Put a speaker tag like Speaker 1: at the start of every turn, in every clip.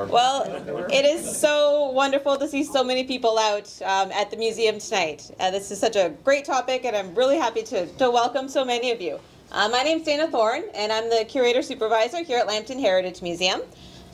Speaker 1: Well, it is so wonderful to see so many people out at the museum tonight. This is such a great topic, and I'm really happy to welcome so many of you. My name's Dana Thorne, and I'm the Curator Supervisor here at Lambton Heritage Museum.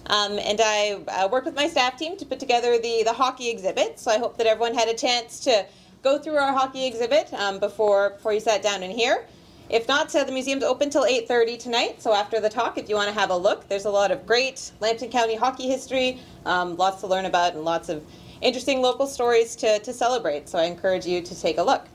Speaker 1: And I worked with my staff team to put together the hockey exhibit, so I hope that everyone had a chance to go through our hockey exhibit before you sat down in here. If not, the museum's open till 8:30 tonight, so after the talk, if you want to have a look, there's a lot of great Lambton County hockey history, lots to learn about, and lots of interesting local stories to celebrate, so I encourage you to take a look.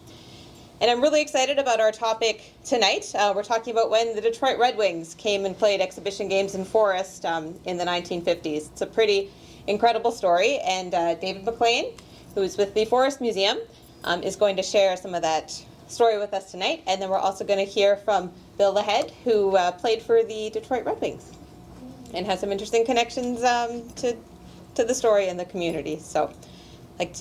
Speaker 1: And I'm really excited about our topic tonight. We're talking about when the Detroit Red Wings came and played exhibition games in Forest in the 1950s. It's a pretty incredible story, and David McLean, who's with the Forest Museum, is going to share some of that story with us tonight. And then we're also going to hear from Bill Lochead, who played for the Detroit Red Wings and has some interesting connections to the story and the community. So if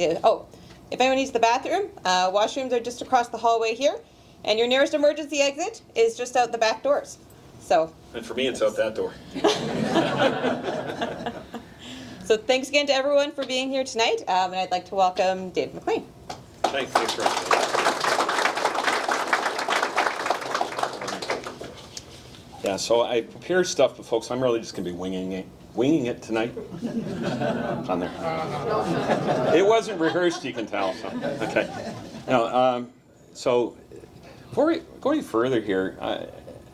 Speaker 1: anyone needs the bathroom, washrooms are just across the hallway here, and your nearest emergency exit is just out the back doors. So.
Speaker 2: And for me, it's out that door.
Speaker 1: So thanks again to everyone for being here tonight, and I'd like to welcome David McLean.
Speaker 2: Thanks, Rachel. Yeah, so I prepared stuff, but folks, I'm really just going to be winging it tonight. On there. It wasn't rehearsed, you can tell. So. Okay. Now, so before we go any further here,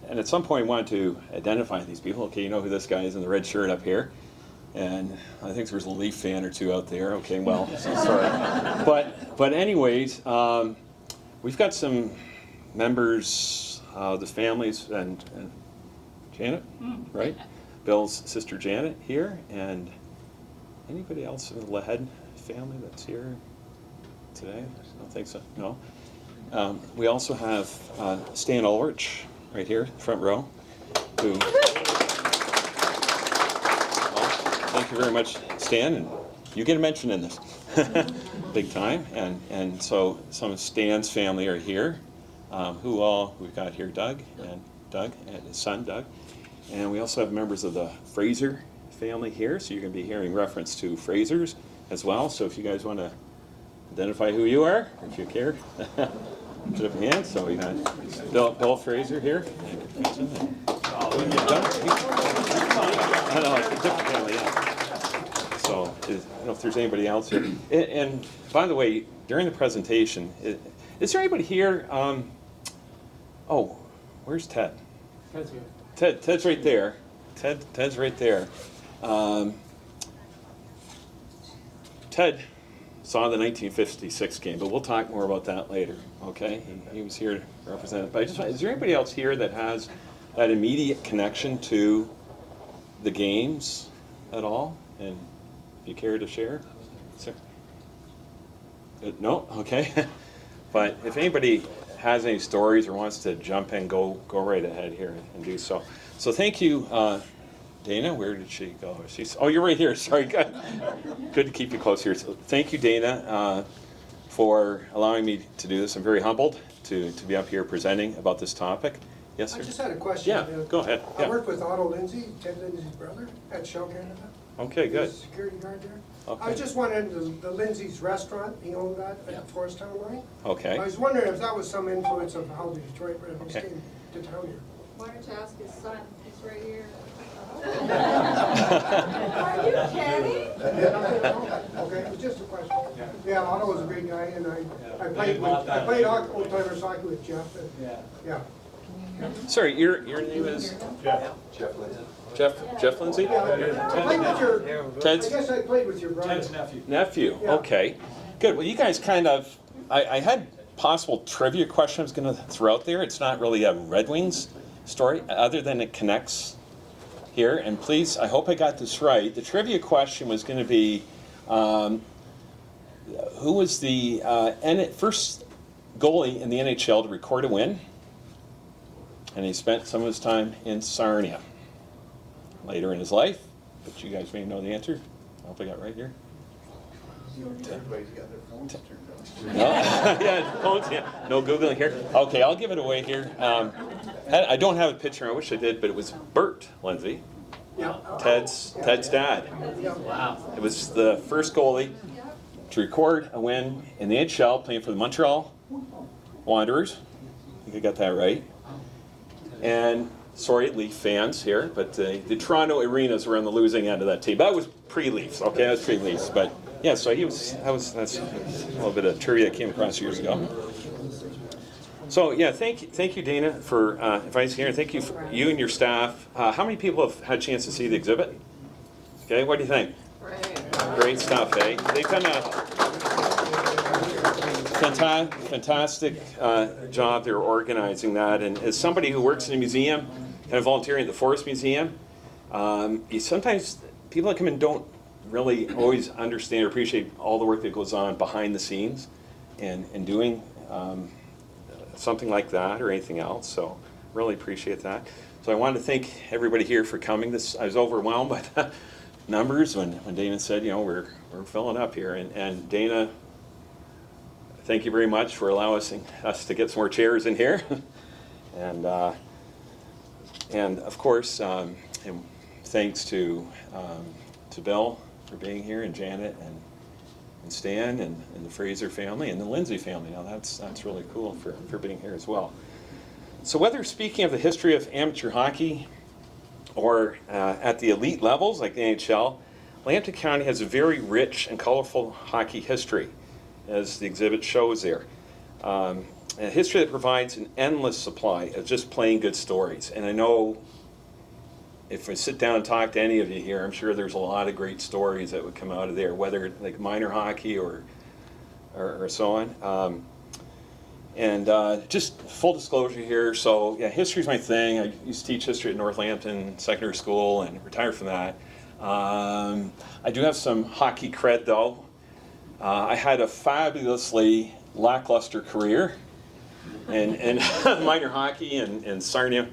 Speaker 2: and at some point I wanted to identify these people. Okay, you know who this guy is in the red shirt up here. And I think there's a Leaf fan or two out there. Okay, well, sorry. But anyways, we've got some members of the families and Janet, right? Bill's sister Janet here, and anybody else in the Lochead family that's here today? I don't think so. No. We also have Stan Ulrich right here, front row, who. Thank you very much, Stan, and you get a mention in this. Big time. And so some of Stan's family are here. We've got here Doug and his son Doug. And we also have members of the Fraser family here, so you're going to be hearing reference to Frasers as well. So if you guys want to identify who you are, if you care, put up your hand. So we got Bill Fraser here. I know, it's a different family, yeah. So, I don't know if there's anybody else here. And by the way, during the presentation, is there anybody here? Where's Ted?
Speaker 3: Ted's here.
Speaker 2: Ted's right there. Ted's right there. Ted saw the 1956 game, but we'll talk more about that later. Okay, he was here to represent it. But is there anybody else here that has that immediate connection to the games at all? And if you care to share? Sir? No? Okay. But if anybody has any stories or wants to jump in, go right ahead here and do so. So thank you, Dana. Where did she go? You're right here. Sorry. Good to keep you close here. So thank you, Dana, for allowing me to do this. I'm very humbled to be up here presenting about this topic. Yes, sir?
Speaker 4: I just had a question.
Speaker 2: Yeah, go ahead.
Speaker 4: I
Speaker 2: Yeah.
Speaker 4: worked with Otto Lindsay, Ted Lindsay's brother, at Shell Canada.
Speaker 2: Okay, good.
Speaker 4: He's a security guard there.
Speaker 2: Okay.
Speaker 4: I was just wondering, the Lindsay's restaurant, you know that, at Forest Town Line?
Speaker 2: Okay.
Speaker 4: I was wondering if that was some influence of how the Detroit Red Wings
Speaker 2: Okay.
Speaker 4: came to town here.
Speaker 5: Why don't you ask his son? He's right here.
Speaker 6: Are you kidding?
Speaker 4: Okay, it was just a question. Yeah, Otto was a great guy, and I played old timers hockey with Jeff. And, yeah.
Speaker 2: Sorry, your name is?
Speaker 3: Jeff Lindsay.
Speaker 2: Jeff Lindsay?
Speaker 4: Yeah, I played with your.
Speaker 2: Ted's
Speaker 4: I guess I played with your brother.
Speaker 3: Ted's nephew.
Speaker 2: nephew.
Speaker 4: Yeah.
Speaker 2: Okay, good. Well, you guys kind of, I had possible trivia question I was going to throw out there. It's not really a Red Wings story, other than it connects here. And please, I hope I got this right. The trivia question was going to be, who was the first goalie in the NHL to record a win? And he spent some of his time in Sarnia later in his life, but you guys may know the answer. I hope I got it right here.
Speaker 7: Everybody's got their phones turned on.
Speaker 2: No, yeah, phones, yeah. No Googling here. Okay, I'll give it away here. I don't have a picture. I wish I did, but it was Bert Lindsay.
Speaker 4: Yeah.
Speaker 2: Ted's dad.
Speaker 3: Wow.
Speaker 2: It was the first goalie to record a win in the NHL playing for the Montreal Wanderers. I think I got that right. And sorry, Leaf fans here, but the Toronto Arenas were on the losing end of that team. That was pre-Leafs, okay? That was pre-Leafs, but yeah. So that's a little bit of trivia that came across years ago. So yeah, thank you, Dana, for inviting us here, and thank you for you and your staff. How many people have had a chance to see the exhibit? Okay, what do you think? Great stuff, eh? They've done a fantastic job. They're organizing that, and as somebody who works in a museum, kind of volunteering at the Forest Museum, sometimes people that come in don't really always understand or appreciate all the work that goes on behind the scenes, and doing something like that or anything else. So really appreciate that. So I wanted to thank everybody here for coming. I was overwhelmed by the numbers when Dana said, we're filling up here. And Dana, thank you very much for allowing us to get some more chairs in here. And of course, and thanks to Bill for being here, and Janet and Stan and the Fraser family and the Lindsay family. Now that's really cool for being here as well. So whether speaking of the history of amateur hockey or at the elite levels like the NHL, Lambton County has a very rich and colorful hockey history, as the exhibit shows there. A history that provides an endless supply of just plain good stories. And I know if I sit down and talk to any of you here, I'm sure there's a lot of great stories that would come out of there, whether like minor hockey or so on. Just full disclosure here, so yeah, history's my thing. I used to teach history at Northampton Secondary School and retired from that. I do have some hockey cred though. I had a fabulously lackluster career in minor hockey and Sarnia,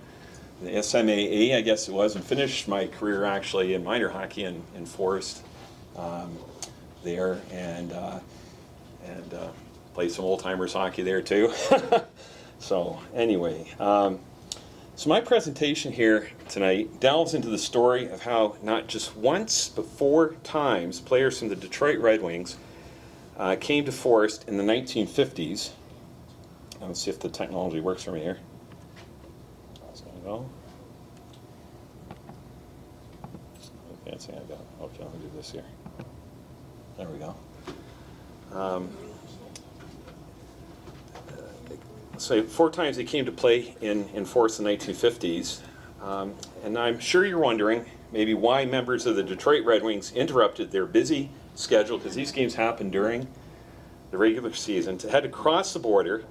Speaker 2: the SMAE, I guess it was, and finished my career actually in minor hockey in Forest there, and played some old-timers hockey there too. So anyway, so my presentation here tonight delves into the story of how not just once but 4 times players from the Detroit Red Wings came to Forest in the 1950s. Let's see if the technology works for me here. How's it gonna go? Okay, I got it. Okay, let me do this here. There we go. So 4 times they came to play in Forest in the 1950s. And I'm sure you're wondering maybe why members of the Detroit Red Wings interrupted their busy schedule, because these games happened during the regular season, to head across the border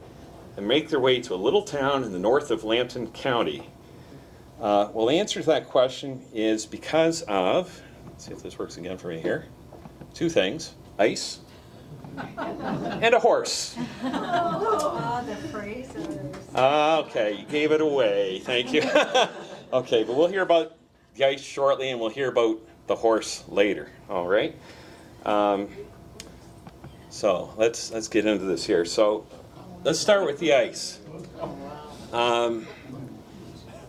Speaker 2: and make their way to a little town in the north of Lambton County. Well, the answer to that question is because of, let's see if this works again for me here, 2 things: ice and a horse.
Speaker 6: Oh, the Frasers.
Speaker 2: Okay, you gave it away. Thank you. Okay, but we'll hear about the ice shortly, and we'll hear about the horse later. All right. So let's get into this here. So let's start with the ice.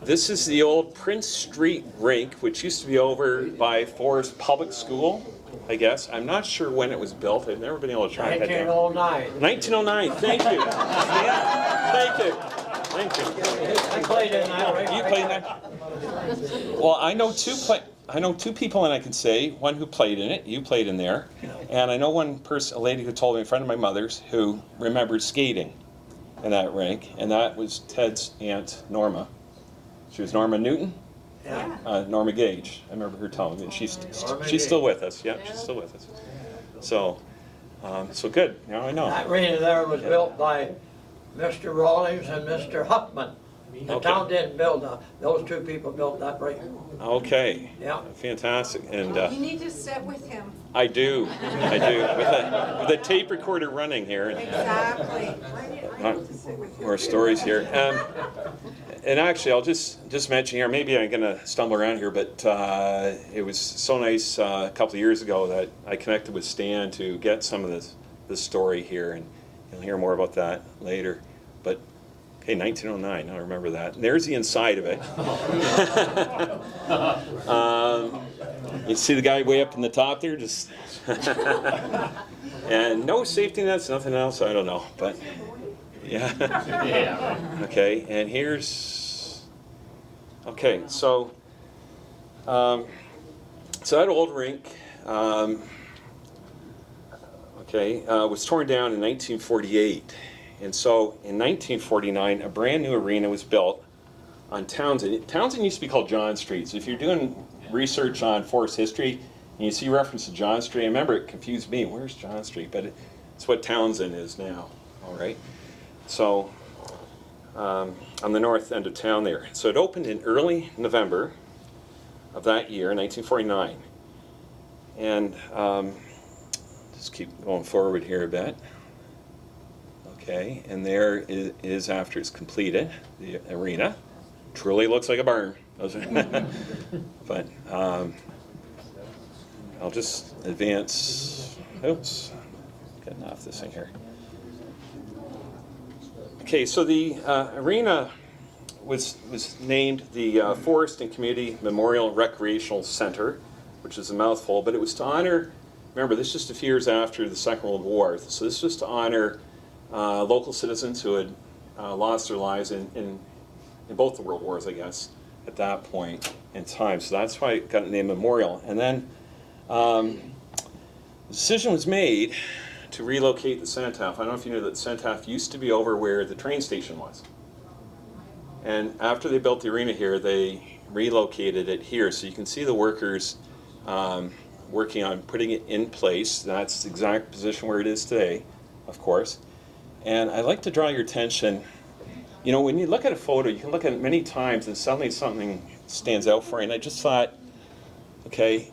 Speaker 2: This is the old Prince Street rink, which used to be over by Forest Public School, I guess. I'm not sure when it was built. I've never been able to track that down.
Speaker 3: 1909.
Speaker 2: 1909. Thank you. Yeah, thank you.
Speaker 3: I played in that.
Speaker 2: You played in that? Well, I know 2 people, and I can say one who played in it. You played in there, and I know one person, a lady who told me, a friend of my mother's, who remembered skating in that rink, and that was Ted's aunt Norma. She was Norma Newton.
Speaker 3: Yeah.
Speaker 2: Norma Gage. I remember her telling me. She's still with us. Yeah, she's still with us. So, so good. Now I know.
Speaker 3: That arena there was built by Mr. Rawlings and Mr. Huckman. The town didn't build that. Those 2 people built that rink.
Speaker 2: Okay.
Speaker 3: Yeah.
Speaker 2: Fantastic. And
Speaker 6: You need to sit with him.
Speaker 2: I do. With a tape recorder running here.
Speaker 6: Exactly. I need to sit with him.
Speaker 2: More stories here. And actually, I'll just mention here, maybe I'm going to stumble around here, but it was so nice a couple of years ago that I connected with Stan to get some of this story here, and you'll hear more about that later. But, okay, 1909, I remember that. And there's the inside of it. You see the guy way up in the top there, just and no safety nets, nothing else. I don't know, but yeah. Okay, and here's so that old rink. Was torn down in 1948. And so in 1949, a brand new arena was built on Townsend. Townsend used to be called John Street. So if you're doing research on Forest history and you see reference to John Street, I remember it confused me. Where's John Street? But it's what Townsend is now, all right? So on the north end of town there. So it opened in early November of that year, 1949. And just keep going forward here a bit. Okay, and there is after it's completed, the arena. Truly looks like a barn. But I'll just advance. Oops, getting off this thing here. Okay, so the arena was named the Forest and Community Memorial Recreational Center, which is a mouthful, but it was to honor, remember, this is just a few years after the Second World War, so this was to honor local citizens who had lost their lives in both the World Wars, I guess, at that point in time. So that's why it got the name Memorial. And then the decision was made to relocate the Cenotaph. I don't know if you knew that the Cenotaph used to be over where the train station was. And after they built the arena here, they relocated it here. So you can see the workers working on putting it in place. That's the exact position where it is today, of course. And I'd like to draw your attention, you know, when you look at a photo, you can look at it many times and suddenly something stands out for you. And I just thought, okay,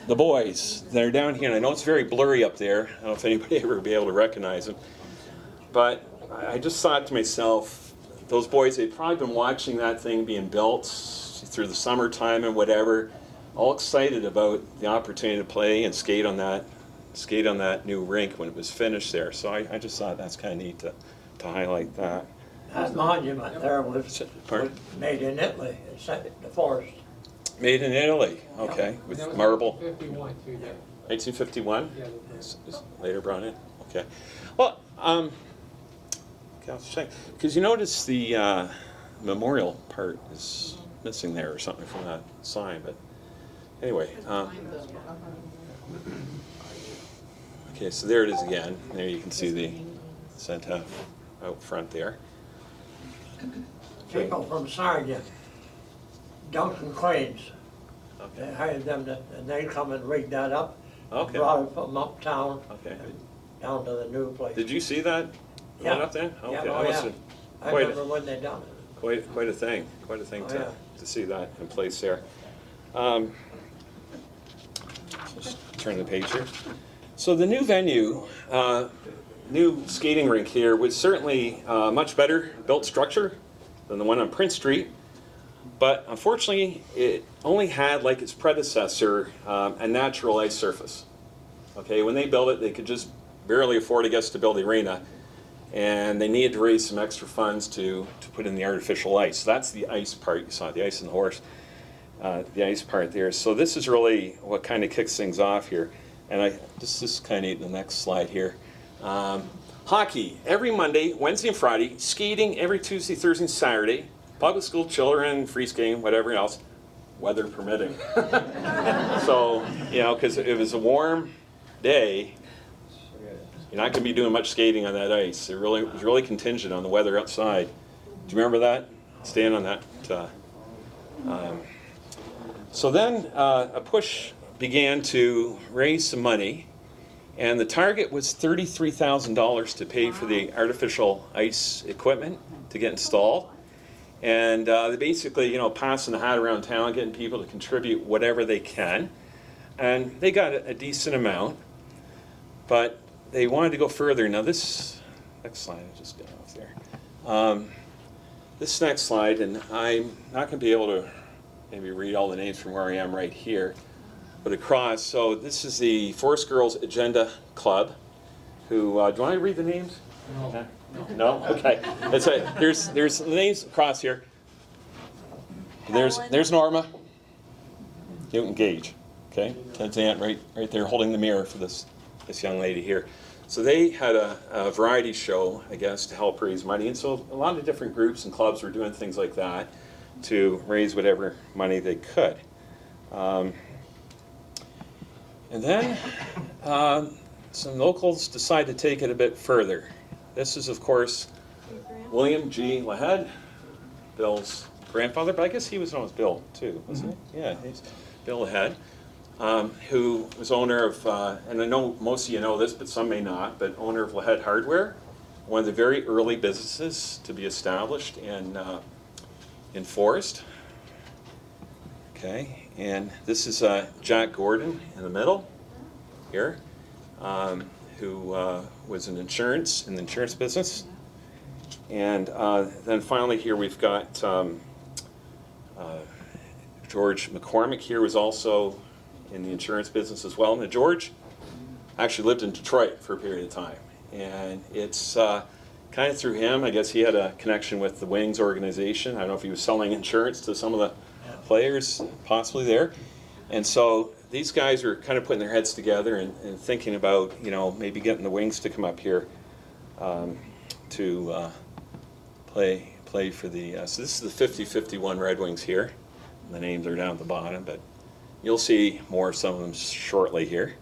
Speaker 2: the boys, they're down here, and I know it's very blurry up there. I don't know if anybody ever will be able to recognize them. But I just thought to myself, those boys, they'd probably been watching that thing being built through the summertime and whatever, all excited about the opportunity to play and skate on that new rink when it was finished there. So I just thought that's kind of neat to highlight that.
Speaker 3: That monument there was made in Italy, it's the forest.
Speaker 2: Made in Italy, okay, with marble.
Speaker 8: 1951 too, yeah.
Speaker 2: 1951?
Speaker 8: Yeah,
Speaker 2: It's later brought in, okay. Well, okay, I'll check. Because you notice the memorial part is missing there or something from that sign, but anyway. Okay, so there it is again. There you can see the Cenotaph out front there.
Speaker 3: People from Sarnia, Duncan Cranes, they
Speaker 2: Okay.
Speaker 3: hired them and they come and rig that up.
Speaker 2: Okay.
Speaker 3: Brought it from uptown
Speaker 2: Okay.
Speaker 3: down to the new place.
Speaker 2: Did you see that
Speaker 3: Yeah.
Speaker 2: going up there? Okay.
Speaker 3: Yeah,
Speaker 2: That
Speaker 3: oh,
Speaker 2: must
Speaker 3: yeah.
Speaker 2: have
Speaker 3: I
Speaker 2: quite
Speaker 3: remember when they done it.
Speaker 2: quite a thing. Quite a thing
Speaker 3: Oh, yeah.
Speaker 2: to see that in place there. Just turn the page here. So the new venue, new skating rink here was certainly a much better built structure than the one on Prince Street. But unfortunately, it only had, like its predecessor, a natural ice surface. Okay, when they built it, they could just barely afford, I guess, to build the arena. And they needed to raise some extra funds to put in the artificial ice. So that's the ice part. You saw the ice and the horse, the ice part there. So this is really what kind of kicks things off here. And this is kind of neat in the next slide here. Hockey, every Monday, Wednesday and Friday. Skating every Tuesday, Thursday, and Saturday. Public school children, free skating, whatever else, weather permitting. So, you know, because it was a warm day, you're not going to be doing much skating on that ice. It was really contingent on the weather outside. Do you remember that? Staying on that. So then a push began to raise some money, and the target was $33,000 to pay for the artificial ice equipment to get installed. And they basically, you know, passing the hat around town, getting people to contribute whatever they can. And they got a decent amount, but they wanted to go further. Now this, next slide, I'll just get off there. This next slide, and I'm not going to be able to maybe read all the names from where I am right here, but across. So this is the Forest Girls Agenda Club, who, do you want to read the names?
Speaker 8: No.
Speaker 2: No? Okay. There's the names across here. There's Norma. Newton Gage. Okay, Ted's aunt right there holding the mirror for this young lady here. So they had a variety show, I guess, to help raise money. And so a lot of different groups and clubs were doing things like that to raise whatever money they could. And then some locals decided to take it a bit further. This is, of course, William G. Lochead, Bill's grandfather, but I guess he was known as Bill, too, wasn't he? Yeah, he's Bill Lochead. Who was owner of, and I know most of you know this, but some may not, but owner of Lochead Hardware, one of the very early businesses to be established in Forest. Okay, and this is Jack Gordon in the middle here, who was in the insurance business. And then finally here we've got George McCormick here was also in the insurance business as well. Now George actually lived in Detroit for a period of time, and it's kind of through him, I guess he had a connection with the Wings organization. I don't know if he was selling insurance to some of the players possibly there. And so these guys are kind of putting their heads together and thinking about, you know, maybe getting the Wings to come up here to play for the, so this is the 50-51 Red Wings here. The names are down at the bottom, but you'll see more of some of them shortly here.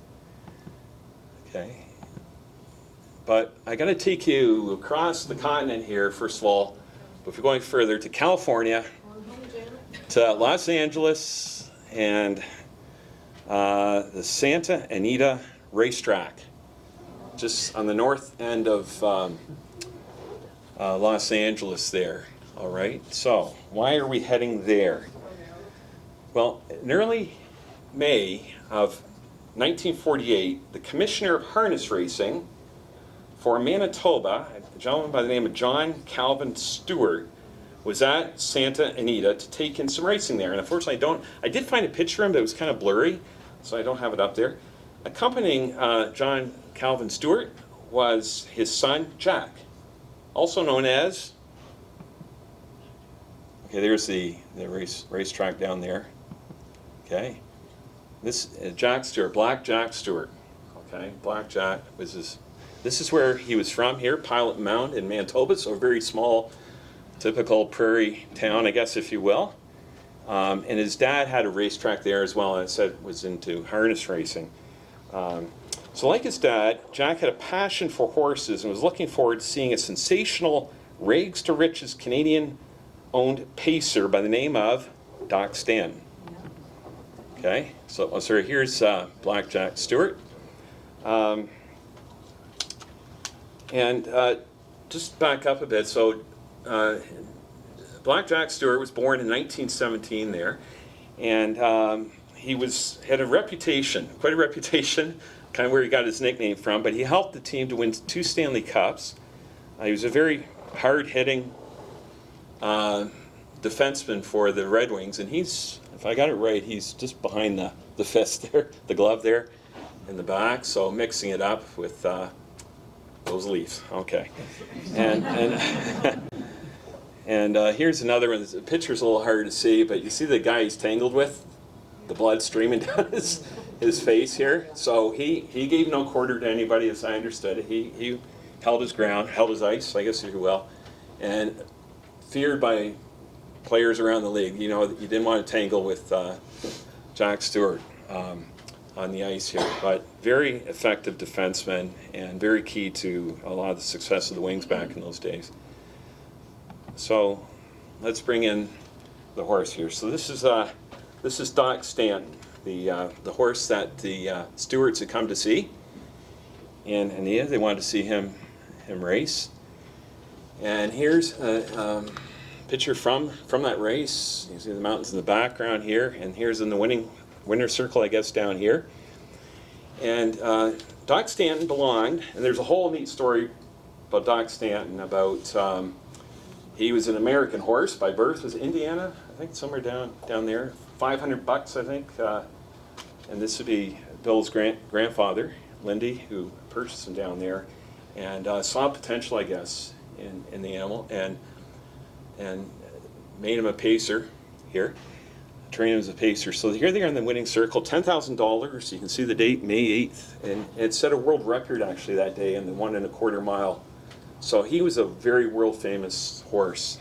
Speaker 2: Okay. But I got to take you across the continent here, first of all, before going further, to California, to Los Angeles, and the Santa Anita Racetrack, just on the north end of Los Angeles there. All right, so why are we heading there? Well, in early May of 1948, the commissioner of harness racing for Manitoba, a gentleman by the name of John Calvin Stewart, was at Santa Anita to take in some racing there. And unfortunately, I did find a picture of him, but it was kind of blurry, so I don't have it up there. Accompanying John Calvin Stewart was his son, Jack, also known as, okay, there's the racetrack down there. Okay, this Jack Stewart, Black Jack Stewart. Okay, Black Jack was his. This is where he was from here, Pilot Mound in Manitoba, so a very small, typical prairie town, I guess, if you will. And his dad had a racetrack there as well, and I said was into harness racing. So like his dad, Jack had a passion for horses and was looking forward to seeing a sensational rags to riches Canadian-owned pacer by the name of Doc Stanton. Okay, so here's Black Jack Stewart. And just back up a bit, so Black Jack Stewart was born in 1917 there, and he had a reputation, quite a reputation, kind of where he got his nickname from, but he helped the team to win 2 Stanley Cups. He was a very hard-hitting defenseman for the Red Wings, and he's, if I got it right, he's just behind the fist there, the glove there in the back, so mixing it up with those Leafs. Okay. And here's another one. The picture's a little hard to see, but you see the guy he's tangled with? The blood streaming down his face here. So he gave no quarter to anybody, as I understood it. He held his ground, held his ice, I guess if you will, and feared by players around the league. You know, you didn't want to tangle with Jack Stewart on the ice here, but very effective defenseman and very key to a lot of the success of the Wings back in those days. So let's bring in the horse here. So this is Doc Stanton, the horse that the Stewarts had come to see in Anita. They wanted to see him race. And here's a picture from that race. You see the mountains in the background here, and here's in the winner's circle, I guess, down here. And Doc Stanton belonged, and there's a whole neat story about Doc Stanton, about he was an American horse by birth, was Indiana, I think somewhere down there, $500, I think, and this would be Bill's grandfather, Lindy, who purchased him down there, and saw potential, I guess, in the animal, and made him a pacer here. training as a pacer. So here they are in the winning circle, $10,000. You can see the date, May 8th. And it set a world record actually that day in the 1.25 mile. So he was a very world famous horse.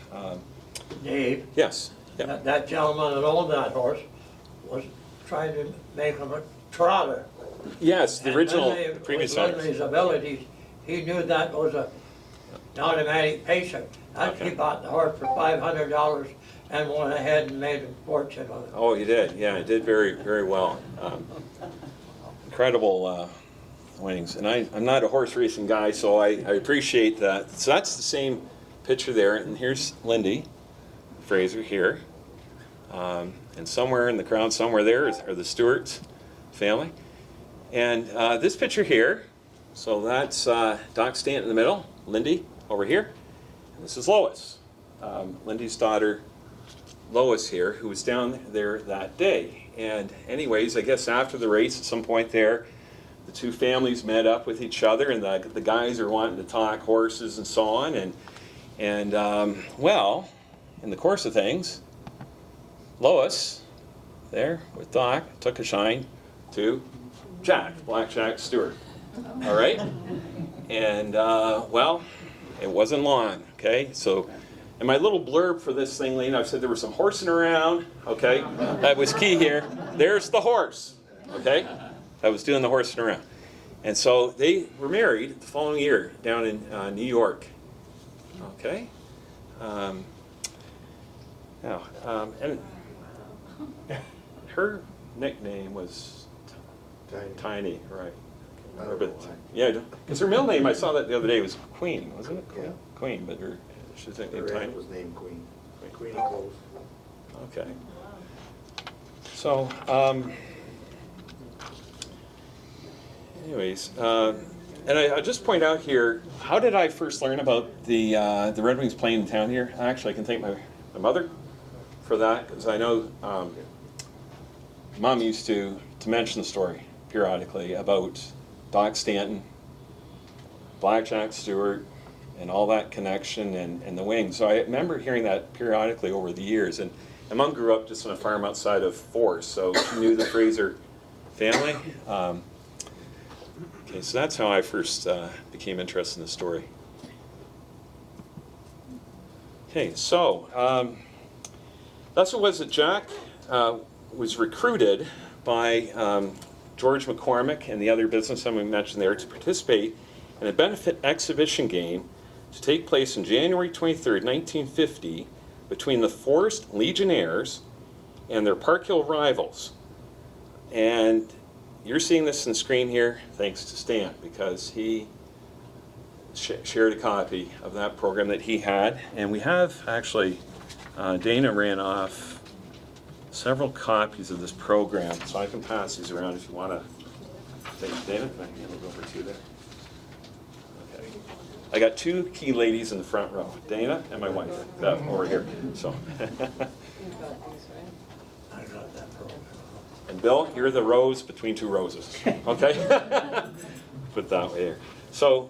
Speaker 3: Dave,
Speaker 2: Yes. Yeah.
Speaker 3: that gentleman that owned that horse was trying to make him a trotter.
Speaker 2: Yes, the
Speaker 3: And
Speaker 2: original
Speaker 3: Lindley,
Speaker 2: previous
Speaker 3: with Lindley's
Speaker 2: owners.
Speaker 3: abilities, he knew that was an automatic pacer. He bought the horse for $500 and went ahead and made a fortune on it.
Speaker 2: Oh, he did. Yeah, he did very, very well. Incredible winnings. And I'm not a horse racing guy, so I appreciate that. So that's the same picture there. And here's Lindy Fraser here. And somewhere in the crowd, somewhere there are the Stewart family. And this picture here, so that's Doc Stanton in the middle, Lindy over here. And this is Lois, Lindy's daughter, Lois here, who was down there that day. And anyways, I guess after the race at some point there, the two families met up with each other, and the guys are wanting to talk horses and so on. And well, in the course of things, Lois, there with Doc, took a shine to Black Jack Stewart. All right? And, well, it wasn't long, okay? So, and my little blurb for this thing, Lena, I've said there was some horsing around, okay? That was key here. There's the horse, okay? That was doing the horsing around. And so they were married the following year down in New York, okay? And her nickname was Tiny, right?
Speaker 7: I don't know
Speaker 2: But,
Speaker 7: why.
Speaker 2: yeah, because her middle name, I saw that the other day, was Queen, wasn't it?
Speaker 7: Yeah.
Speaker 2: Queen, but she's
Speaker 7: Her
Speaker 2: nicknamed Tiny.
Speaker 7: aunt was named Queen. Queen of Clothes.
Speaker 2: Okay. So, anyways, and I just point out here, how did I first learn about the Red Wings playing in town here? Actually, I can thank my mother for that, because I know Mom used to mention the story periodically about Doc Stanton, Black Jack Stewart, and all that connection and the Wings. So I remember hearing that periodically over the years. And Mom grew up just on a farm outside of Forest, so she knew the Fraser family. Okay, so that's how I first became interested in the story. Okay, so that's what was that Jack was recruited by George McCormick and the other businessmen we mentioned there to participate in a benefit exhibition game to take place on January 23rd, 1950, between the Forest Legionnaires and their Park Hill rivals. And you're seeing this on the screen here thanks to Stan, because he shared a copy of that program that he had. And we have actually, Dana ran off several copies of this program, so I can pass these around if you want to. Dana, can I hand it over to you there? Okay. I got two key ladies in the front row, Dana and my wife, over here. So.
Speaker 3: I got that program.
Speaker 2: And Bill, you're the rose between two roses. Okay? Put that way here. So,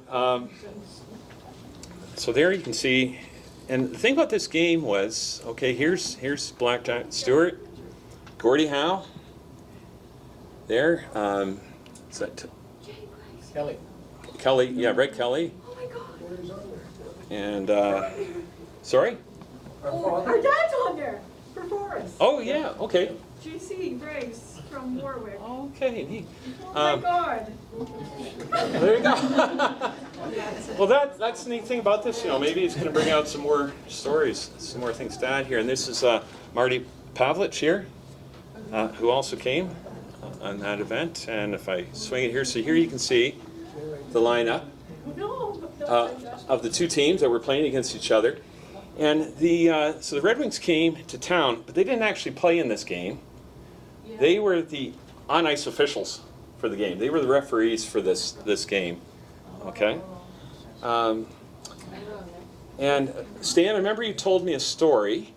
Speaker 2: so there you can see. And the thing about this game was, okay, here's Black Jack Stewart, Gordie Howe. There, is that Kelly? Yeah, Red Kelly. And sorry.
Speaker 5: Our dad's on there for Forrest.
Speaker 2: Oh yeah, okay.
Speaker 5: GC Grace from Warwick.
Speaker 2: Okay, neat.
Speaker 5: Oh my God.
Speaker 2: There you go. Well, that's the neat thing about this. You know, maybe it's going to bring out some more stories, some more things to add here. And this is Marty Pavlich here, who also came on that event. And if I swing it here, so here you can see the lineup of the two teams that were playing against each other. And so the Red Wings came to town, but they didn't actually play in this game. They were the on-ice officials for the game. They were the referees for this game. Okay? And Stan, I remember you told me a story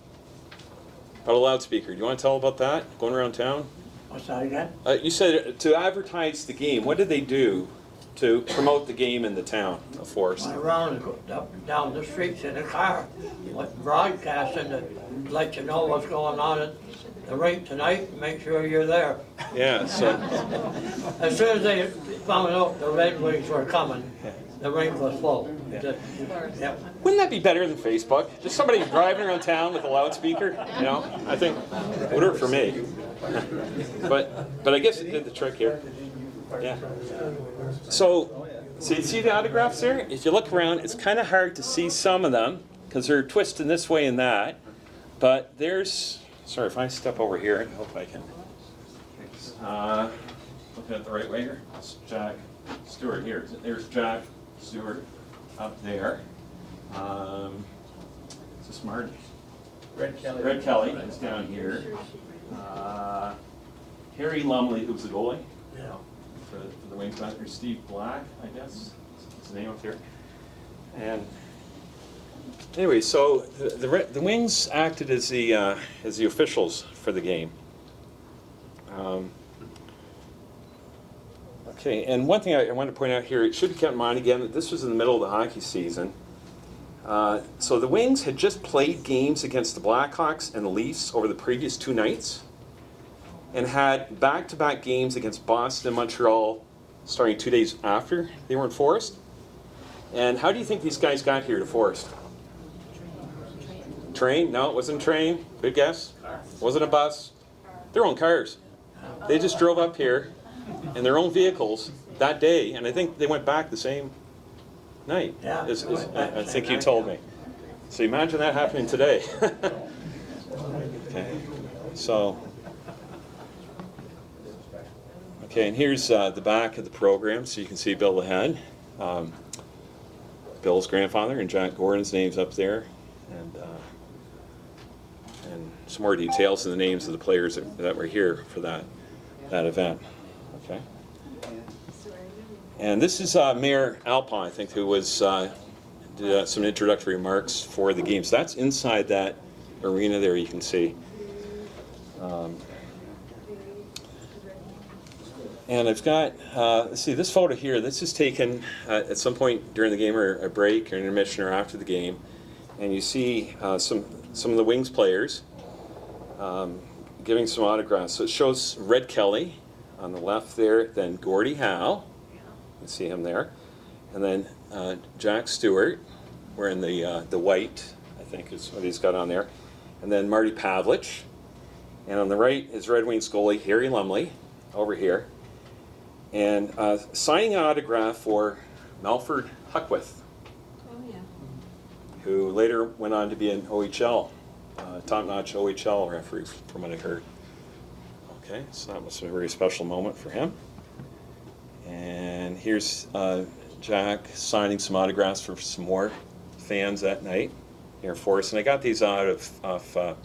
Speaker 2: about a loudspeaker. Do you want to tell about that, going around town?
Speaker 3: What's that again?
Speaker 2: You said to advertise the game. What did they do to promote the game in the town of Forest?
Speaker 3: I around up down the streets in a car, broadcasting to let you know what's going on the rink tonight and make sure you're there.
Speaker 2: Yeah, so,
Speaker 3: As soon as they found out the Red Wings were coming, the rink was full. Yep.
Speaker 2: wouldn't that be better than Facebook? Just somebody driving around town with a loudspeaker, you know? I think it would work for me. But I guess it did the trick here. Yeah. So, see the autographs there? If you look around, it's kind of hard to see some of them because they're twisting this way and that. But there's, sorry, if I step over here, I hope I can. Looking at the right way here. It's Jack Stewart here. There's Jack Stewart up there. Is this Marty?
Speaker 7: Red Kelly.
Speaker 2: Red Kelly is down here. Harry Lumley, who's the goalie for the Wings. There's Steve Black, I guess. Is his name up here. And anyway, so the Wings acted as the officials for the game. Okay, and one thing I want to point out here, it should be kept in mind again that this was in the middle of the hockey season. So the Wings had just played games against the Blackhawks and the Leafs over the previous 2 nights and had back-to-back games against Boston and Montreal starting 2 days after they were in Forest. And how do you think these guys got here to Forest? Train? No, it wasn't a train. Good guess. Wasn't a bus. Their own cars. They just drove up here in their own vehicles that day, and I think they went back the same night.
Speaker 3: Yeah.
Speaker 2: I think you told me. So imagine that happening today. Okay. So. Okay, and here's the back of the program, so you can see Bill Lochead, Bill's grandfather, and Jack Gordon's names up there, and some more details and the names of the players that were here for that event. Okay. And this is Mayor Alpine, I think, who was did some introductory remarks for the games. That's inside that arena there. You can see. And I've got, let's see, this photo here, this is taken at some point during the game or a break or intermission or after the game. And you see some of the Wings players giving some autographs. So it shows Red Kelly on the left there, then Gordie Howe, you can see him there. And then Jack Stewart, wearing the white, I think is what he's got on there. And then Marty Pavlich. And on the right is Red Wings goalie Harry Lumley over here. And signing an autograph for Melford Huckworth, who later went on to be an OHL, top-notch OHL referee, from what I heard. Okay, so that was a very special moment for him. And here's Jack signing some autographs for some more fans that night here in Forest. And I got these out of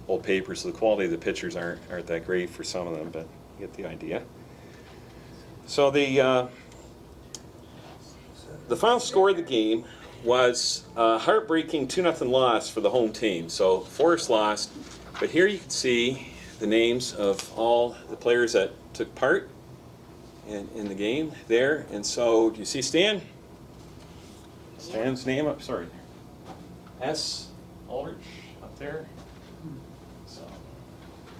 Speaker 2: old papers, so the quality of the pictures aren't that great for some of them, but you get the idea. So the final score of the game was a heartbreaking 2-0 loss for the home team. So Forest lost, but here you can see the names of all the players that took part in the game there. And so, do you see Stan? Stan's name up, sorry. S. Ulrich up there. So,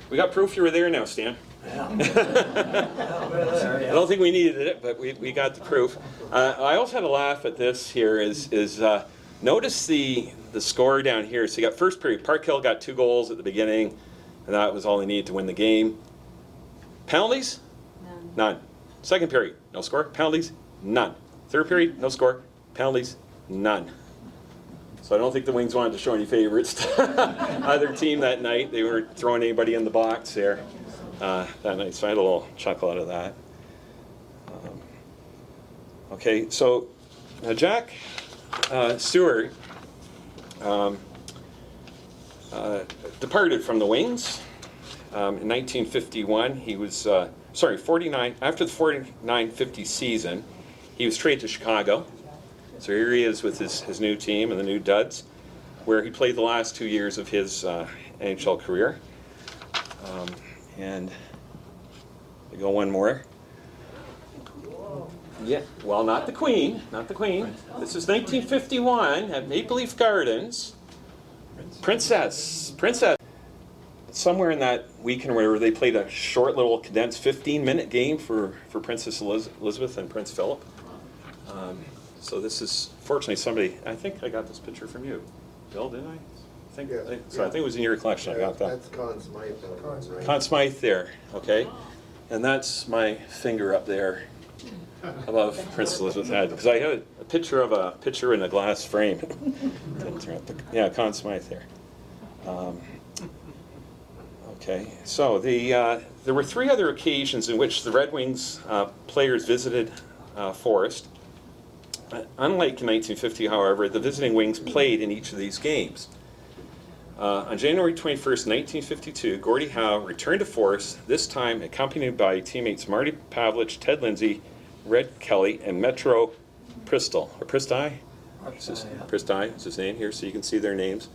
Speaker 2: we got proof you were there now, Stan.
Speaker 3: Yeah.
Speaker 2: I don't think we needed it, but we got the proof. I also had a laugh at this here is notice the score down here. So you got first period, Park Hill got 2 goals at the beginning, and that was all they needed to win the game. Penalties? None. Second period, no score. Penalties? None. Third period, no score. Penalties? None. So I don't think the Wings wanted to show any favorites to either team that night. They weren't throwing anybody in the box there. That night, so I had a little chuckle out of that. Okay, so Jack Stewart departed from the Wings in 1951. He was, 49, after the 49-50 season, he was traded to Chicago. So here he is with his new team and the new Duds, where he played the last 2 years of his NHL career. And we go one more. Yeah, well, not the Queen, not the Queen. This is 1951 at Maple Leaf Gardens. Princess. somewhere in that weekend where they played a short little condensed 15-minute game for Princess Elizabeth and Prince Philip. So this is, fortunately, somebody, I think I got this picture from you. Bill, didn't I?
Speaker 7: Yeah.
Speaker 2: So I think it was in your collection. I got that.
Speaker 7: That's Conn Smythe. Right?
Speaker 2: Conn Smythe there, okay? And that's my finger up there above Princess Elizabeth's head, because I had a picture in a glass frame. Yeah, Conn Smythe there. Okay, so there were 3 other occasions in which the Red Wings players visited Forest. Unlike in 1950, however, the visiting Wings played in each of these games. On January 21st, 1952, Gordie Howe returned to Forest, this time accompanied by teammates Marty Pavlich, Ted Lindsay, Red Kelly, and Metro Pristy. Pristy is his name here, so you can see their names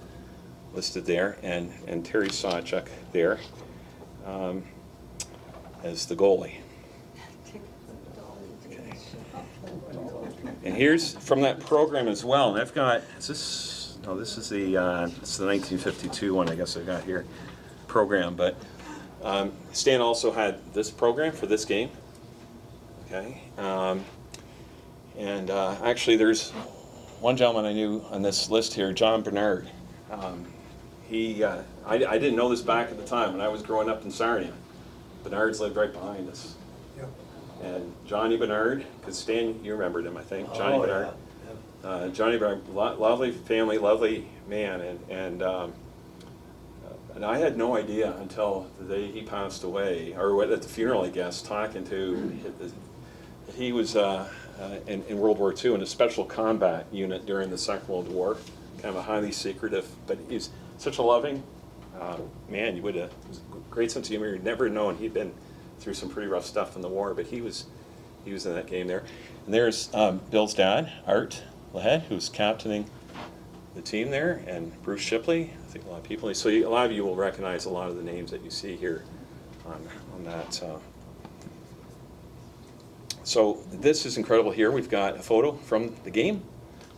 Speaker 2: listed there, and Terry Sawchuk there as the goalie. And here's from that program as well. And I've got, this is the 1952 one, I guess I've got here, program. But Stan also had this program for this game. Okay. Actually, there's one gentleman I knew on this list here, John Bernard. I didn't know this back at the time when I was growing up in Sarnia. Bernard's lived right behind us. And Johnny Bernard, because Stan, you remembered him, I think. Johnny Bernard.
Speaker 3: Yeah.
Speaker 2: Johnny Bernard, lovely family, lovely man, and I had no idea until the day he passed away, or at the funeral, I guess, talking to. He was in World War II in a special combat unit during the Second World War, kind of a highly secretive, but he's such a loving man. You would have great sense of humor. You'd never known he'd been through some pretty rough stuff in the war, but he was in that game there. And there's Bill's dad, Art Lochead, who's captaining the team there, and Bruce Shipley. I think a lot of people. So a lot of you will recognize a lot of the names that you see here on that. So this is incredible. Here we've got a photo from the game,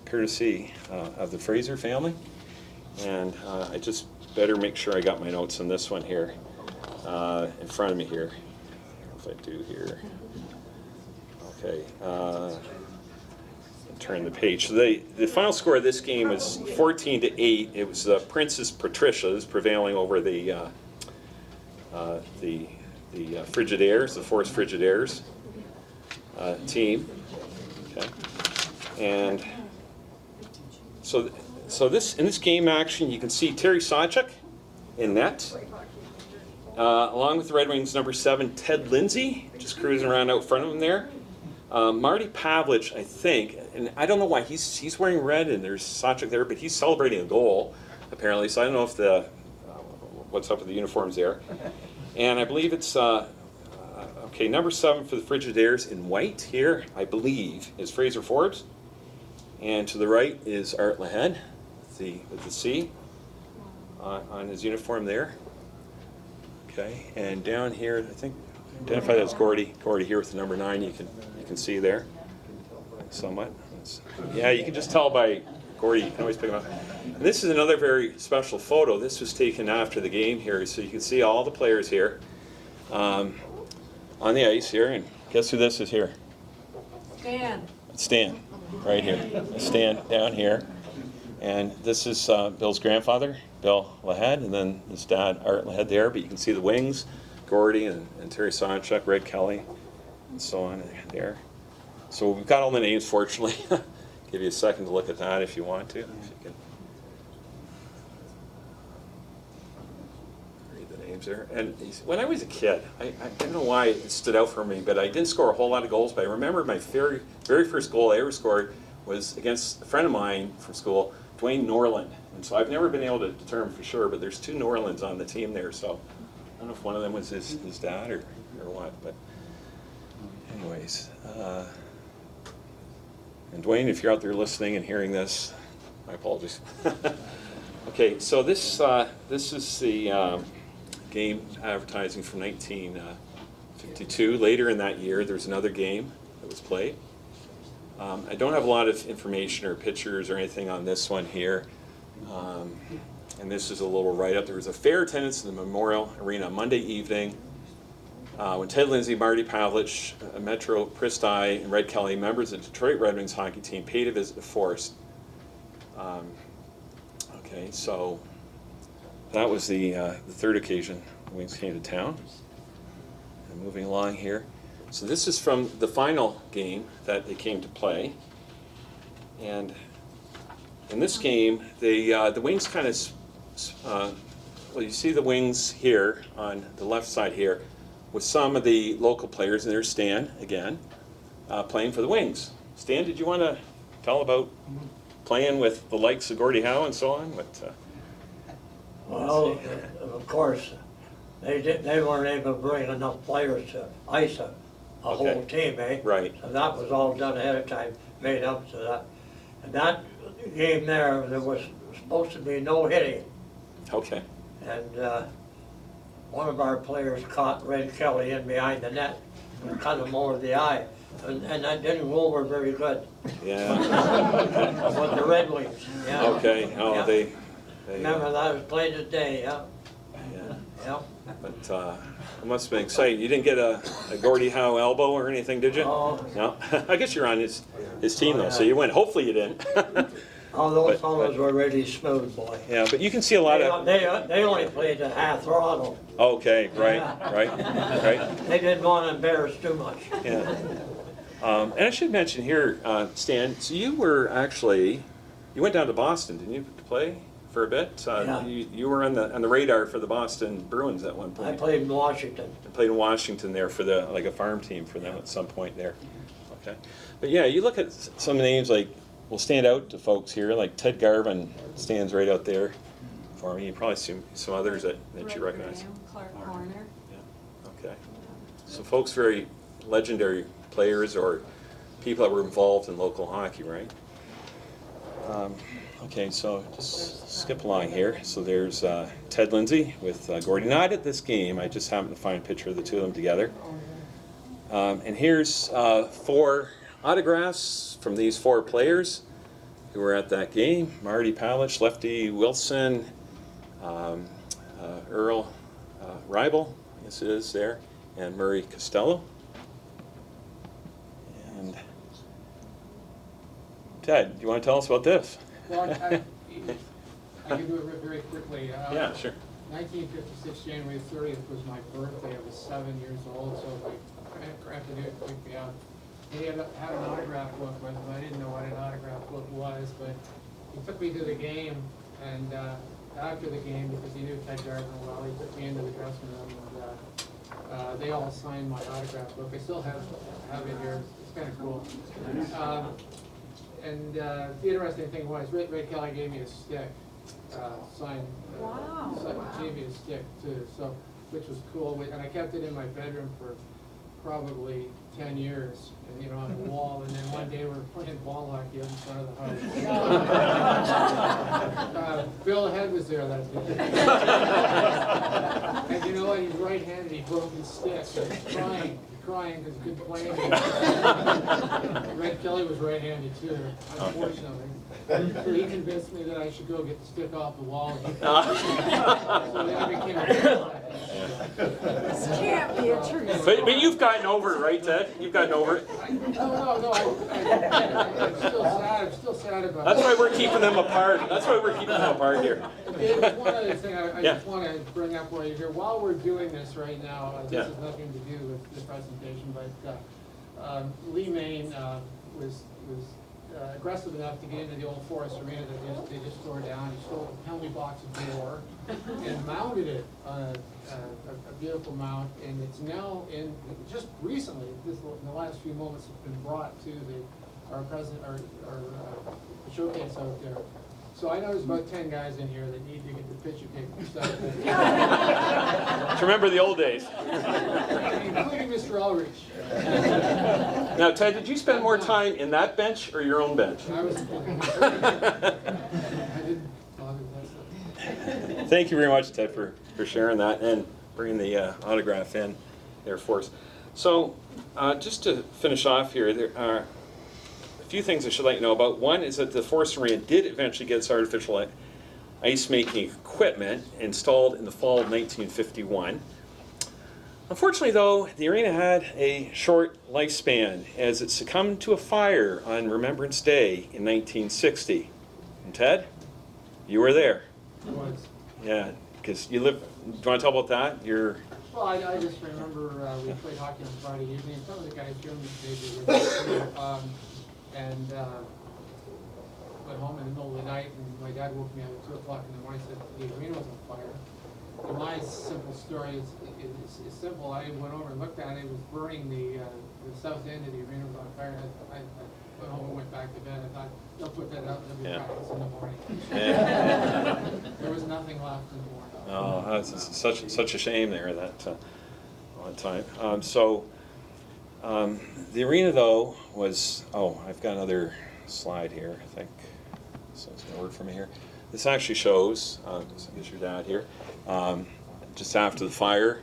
Speaker 2: courtesy of the Fraser family, and I just better make sure I got my notes on this one here in front of me here. If I do here. Okay. Turn the page. So the final score of this game was 14-8. It was Princess Patricia's prevailing over the Frigidaires, the Forest Frigidaires team. Okay. And so this in this game action, you can see Terry Sawchuk in net. Along with the Red Wings number 7, Ted Lindsay, just cruising around out front of him there. Marty Pavlich, I think, and I don't know why he's wearing red and there's Sawchuk there, but he's celebrating a goal apparently. So I don't know if what's up with the uniforms there. And I believe it's number 7 for the Frigidaires in white here, I believe, is Fraser Forbes, and to the right is Art Lochead, with the C on his uniform there. Okay, and down here, I think, identified as Gordie here with the number 9. You can see there, somewhat. Yeah, you can just tell by Gordie. You can always pick him up. And this is another very special photo. This was taken after the game here, so you can see all the players here on the ice here. And guess who this is here?
Speaker 6: Stan.
Speaker 2: It's Stan, right here. Stan down here, and this is Bill's grandfather, Bill Lochead, and then his dad, Art Lochead there, but you can see the Wings, Gordie and Terry Sawchuk, Red Kelly, and so on there. So we've got all the names, fortunately. Give you a second to look at that if you want to. If you can read the names there. And when I was a kid, I don't know why it stood out for me, but I didn't score a whole lot of goals, but I remember my very, very first goal I ever scored was against a friend of mine from school, Dwayne Norland. And so I've never been able to determine for sure, but there's 2 Norlands on the team there, so I don't know if one of them was his dad or what, but anyways. And Dwayne, if you're out there listening and hearing this, my apologies. Okay, so this is the game advertising from 1952. Later in that year, there's another game that was played. I don't have a lot of information or pictures or anything on this one here. And this is a little write-up. There was a fair attendance in the Memorial Arena Monday evening when Ted Lindsay, Marty Pavlich, Metro Pristi, and Red Kelly, members of the Detroit Red Wings hockey team, paid a visit to Forest. Okay, so that was the third occasion the Wings came to town. And moving along here. So this is from the final game that they came to play. And in this game, the Wings kind of, well, you see the Wings here on the left side here with some of the local players, and there's Stan again, playing for the Wings. Stan, did you want to tell about playing with the likes of Gordie Howe and so on?
Speaker 3: Well, of course, they weren't able to bring enough players to ice a whole team, eh?
Speaker 2: Right.
Speaker 3: So that was all done ahead of time, made up to that. And that game there was supposed to be no hitting.
Speaker 2: Okay.
Speaker 3: And one of our players caught Red Kelly in behind the net and cut him over the eye. And that didn't go over very good
Speaker 2: Yeah.
Speaker 3: with the Red Wings. Yeah.
Speaker 2: Okay. Oh,
Speaker 3: Yeah.
Speaker 2: they
Speaker 3: Remember that was played today, yeah.
Speaker 2: yeah.
Speaker 3: Yeah.
Speaker 2: But it must have been exciting. You didn't get a Gordie Howe elbow or anything, did you?
Speaker 3: Oh.
Speaker 2: No. I guess you're on his team though, so you win. Hopefully you didn't.
Speaker 3: All those
Speaker 2: But-
Speaker 3: fellows were really smooth, boy.
Speaker 2: Yeah, but you can see a lot of.
Speaker 3: They only played at half throttle.
Speaker 2: Okay, right.
Speaker 3: They didn't want to embarrass too much.
Speaker 2: Yeah. And I should mention here, Stan. So you went down to Boston, didn't you, to play for a bit?
Speaker 3: Yeah.
Speaker 2: You were on the radar for the Boston Bruins at one point.
Speaker 3: I played in Washington.
Speaker 2: I played in Washington there for a farm team for them at some point there. Okay, but yeah, you look at some names like will stand out to folks here, like Ted Garvin stands right out there for me. You probably see some others that you recognize.
Speaker 6: Clark Horner.
Speaker 2: Yeah. Okay. So folks, very legendary players or people that were involved in local hockey, right? Okay, so just skip along here. So there's Ted Lindsay with Gordie. Not at this game. I just happened to find a picture of the two of them together. And here's 4 autographs from these 4 players who were at that game. Marty Pavlich, Lefty Wilson, Earl Ribel, I guess it is there, and Murray Costello. And Ted, do you want to tell us about this?
Speaker 8: Well, I can do it very quickly.
Speaker 2: Yeah, sure.
Speaker 8: 1956, January 30th was my birthday. I was 7 years old, so my grandpa picked me up. He had an autograph book with him. I didn't know what an autograph book was, but he took me to the game, and after the game, because he knew Ted Garvin well, he took me into the dressing room, and they all signed my autograph book. I still have it here. It's kind of cool. And the interesting thing was, Red Kelly gave me a stick, gave me a stick too, so, which was cool. And I kept it in my bedroom for probably 10 years, and, on the wall. And then one day we were playing ball hockey in front of the house. Bill Lochead was there that day. And you know what? He's right-handed. He broke his stick. And he's crying because he couldn't play anymore. Red Kelly was right-handed too, unfortunately. So he convinced me that I should go get the stick off the wall. So then I became a
Speaker 6: This can't be a truth.
Speaker 2: But you've gotten over it, right, Ted? You've gotten over it.
Speaker 8: No, I'm still sad. I'm still sad about it.
Speaker 2: That's why we're keeping them apart. That's why we're keeping them apart here.
Speaker 8: There's one other thing I
Speaker 2: Yeah.
Speaker 8: just want to bring up while you're here. While we're doing this right now, this
Speaker 2: Yeah.
Speaker 8: has nothing to do with the presentation, but Lee Main was aggressive enough to get into the old Forest Arena that they just tore down. He stole a penalty box of war and mounted it on a beautiful mount, and it's now just recently, in the last few moments, it's been brought to our showcase out there. So I know there's about 10 guys in here that need to get the picture taken stuff.
Speaker 2: Just remember the old days.
Speaker 8: Including Mr. Ulrich.
Speaker 2: Now, Ted, did you spend more time in that bench or your own bench?
Speaker 8: I didn't bother with that.
Speaker 2: Thank you very much, Ted, for sharing that and bringing the autograph in there for us. So, just to finish off here, there are a few things I should let you know about. One is that the Forest Arena did eventually get its artificial ice making equipment installed in the fall of 1951. Unfortunately, though, the arena had a short lifespan as it succumbed to a fire on Remembrance Day in 1960. And Ted, you were there.
Speaker 8: It was.
Speaker 2: Yeah, because you live. Do you want to tell about that?
Speaker 8: Well, I just remember we played hockey on Friday evening. Some of the guys here maybe were there. And went home in the middle of the night, and my dad woke me up at 2 o'clock in the morning and said the arena was on fire. And my simple story is simple. I went over and looked at it. It was burning the south end of the arena was on fire. I went home and went back to bed. I thought, they'll put that out and they'll be practice in the morning.
Speaker 2: Yeah.
Speaker 8: There was nothing left in the morning.
Speaker 2: Oh, that's such a shame there that time. The arena though was. Oh, I've got another slide here. I think so. It's gonna work for me here. This actually shows. This is your dad here. Just after the fire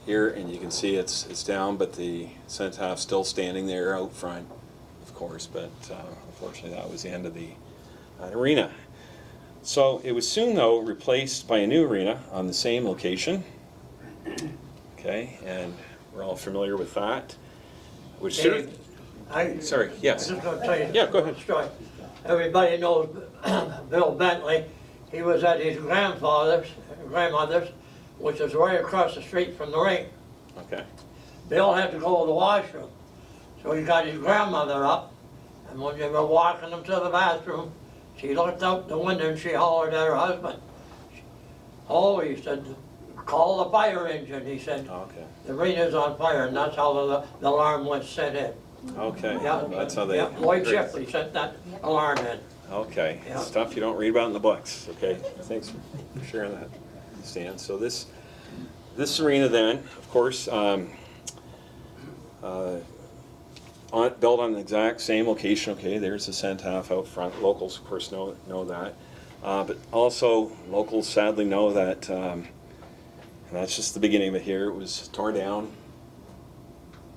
Speaker 2: here, and you can see it's down, but the cenotaph still standing there out front, of course. But unfortunately, that was the end of the arena. So it was soon, though, replaced by a new arena on the same location. Okay, and we're all familiar with that. Which
Speaker 3: Dave,
Speaker 2: sorry, yes.
Speaker 3: I'm just going to tell you.
Speaker 2: Yeah, go ahead.
Speaker 3: Story. Everybody knows Bill Bentley. He was at his grandmother's, which is right across the street from the rink.
Speaker 2: Okay.
Speaker 3: Bill had to go to the washroom. So he got his grandmother up, and when they were walking him to the bathroom, she looked out the window and she hollered at her husband. Oh, he said, call the fire engine. He said,
Speaker 2: Okay.
Speaker 3: the arena's on fire, and that's how the alarm was sent in.
Speaker 2: Okay.
Speaker 3: Yeah,
Speaker 2: That's how they.
Speaker 3: yeah, Lloyd Shipley sent that alarm in.
Speaker 2: Okay.
Speaker 3: Yeah.
Speaker 2: Stuff you don't read about in the books. Okay. Thanks for sharing that, Stan. So this arena then, of course, built on the exact same location. Okay, there's the cenotaph out front. Locals, of course, know that. But also, locals sadly know that, and that's just the beginning of it here. It was torn down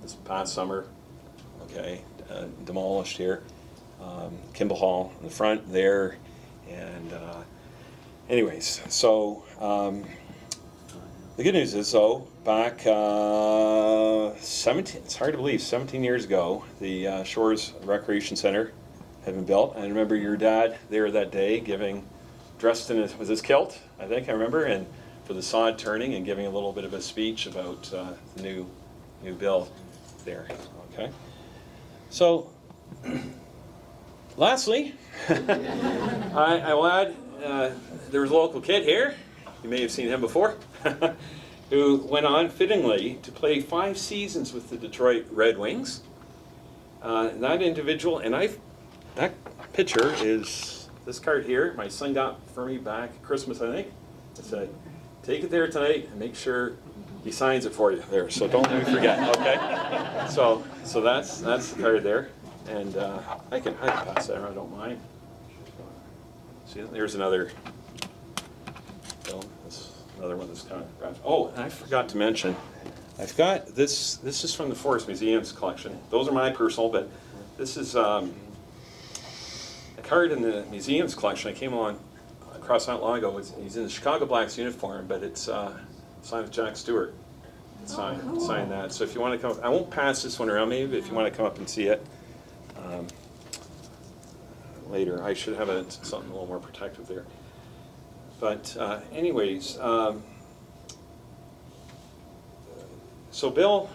Speaker 2: this past summer. Okay, demolished here. Kimball Hall in the front there, and anyways, so the good news is though, back 17, it's hard to believe, 17 years ago, the Shores Recreation Center had been built. And I remember your dad there that day dressed in his kilt, I think I remember, and for the sod turning and giving a little bit of a speech about the new bill there. Okay, so lastly, I will add, there was a local kid here, you may have seen him before, who went on fittingly to play 5 seasons with the Detroit Red Wings. That individual, and that picture is this card here, my son got for me back at Christmas, I think. I said, take it there tonight and make sure he signs it for you there, so don't let me forget, okay? So that's the card there. And I can pass that around, I don't mind. See, there's another film. This another one that's kind of graphic. Oh, and I forgot to mention, I've got this. This is from the Forest Museum's collection. Those are my personal, but this is a card in the museum's collection. I came across not long ago. He's in the Chicago Blacks uniform, but it's signed with Jack Stewart. Sign that. So if you want to come, I won't pass this one around maybe, but if you want to come up and see it. Later, I should have something a little more protective there. But anyways, so Bill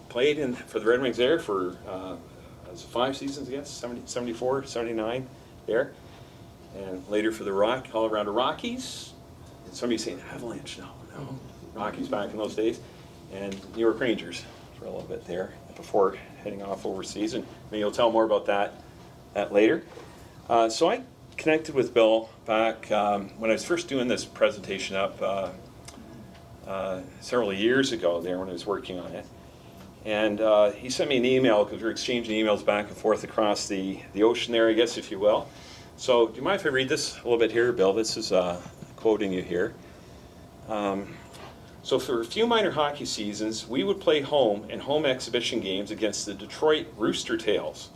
Speaker 2: played for the Red Wings there for 5 seasons, I guess, 74, 79 there. And later for the Colorado Rockies. And somebody's saying Avalanche, no. Rockies back in those days. And New York Rangers for a little bit there before heading off overseas. And maybe you'll tell more about that later. So I connected with Bill back when I was first doing this presentation up several years ago there when I was working on it. And he sent me an email because we were exchanging emails back and forth across the ocean there, I guess, if you will. So do you mind if I read this a little bit here, Bill? This is quoting you here. So for a few minor hockey seasons, we would play home and home exhibition games against the Detroit Rooster Tails.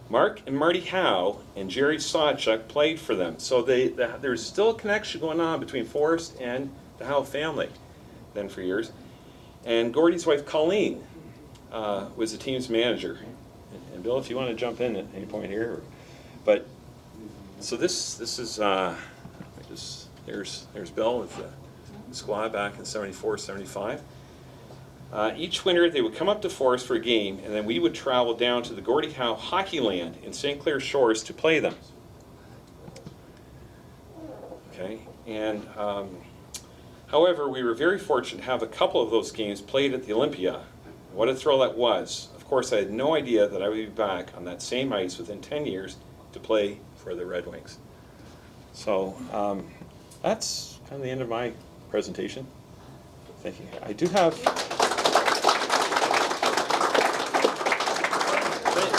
Speaker 2: Mark and Marty Howe and Jerry Sawchuk played for them. So there's still a connection going on between Forrest and the Howe family then for years. And Gordy's wife, Colleen, was the team's manager. And Bill, if you want to jump in at any point here. But, so this is, there's Bill with the squad back in 74, 75. Each winter, they would come up to Forest for a game, and then we would travel down to the Gordie Howe Hockey Land in St. Clair Shores to play them. Okay, and however, we were very fortunate to have a couple of those games played at the Olympia. What a thrill that was. Of course, I had no idea that I would be back on that same ice within 10 years to play for the Red Wings. So that's kind of the end of my presentation. Thank you. I do have...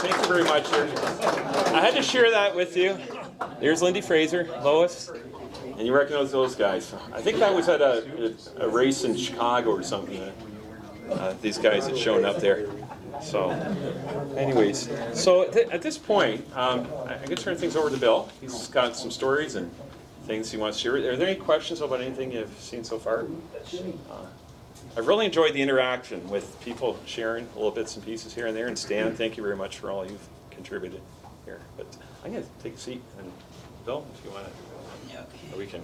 Speaker 2: Thank you very much. I had to share that with you. There's Lindy Fraser, Lois, and you recognize those guys. I think that was at a race in Chicago or something. These guys had shown up there. So, anyways, so at this point, I'm going to turn things over to Bill. He's got some stories and things he wants to share. Are there any questions about anything you've seen so far? I've really enjoyed the interaction with people sharing little bits and pieces here and there. And Stan, thank you very much for all you've contributed here. But I'm going to take a seat. And Bill, if you want to, we can.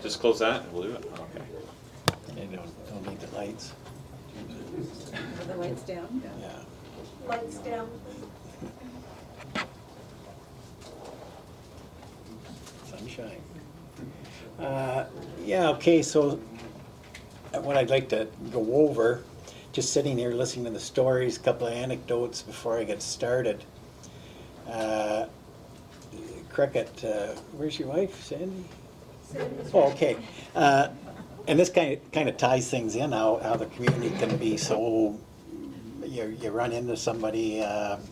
Speaker 2: Just close that and we'll do it. Okay.
Speaker 9: You don't need the lights.
Speaker 6: Are the lights down?
Speaker 9: Yeah.
Speaker 5: Lights down.
Speaker 9: Sunshine. Yeah, okay, so what I'd like to go over, just sitting here listening to the stories, a couple of anecdotes before I get started. Cricket, where's your wife, Sandy? Oh, okay. And this kind of ties things in, how the community can be so, you run into somebody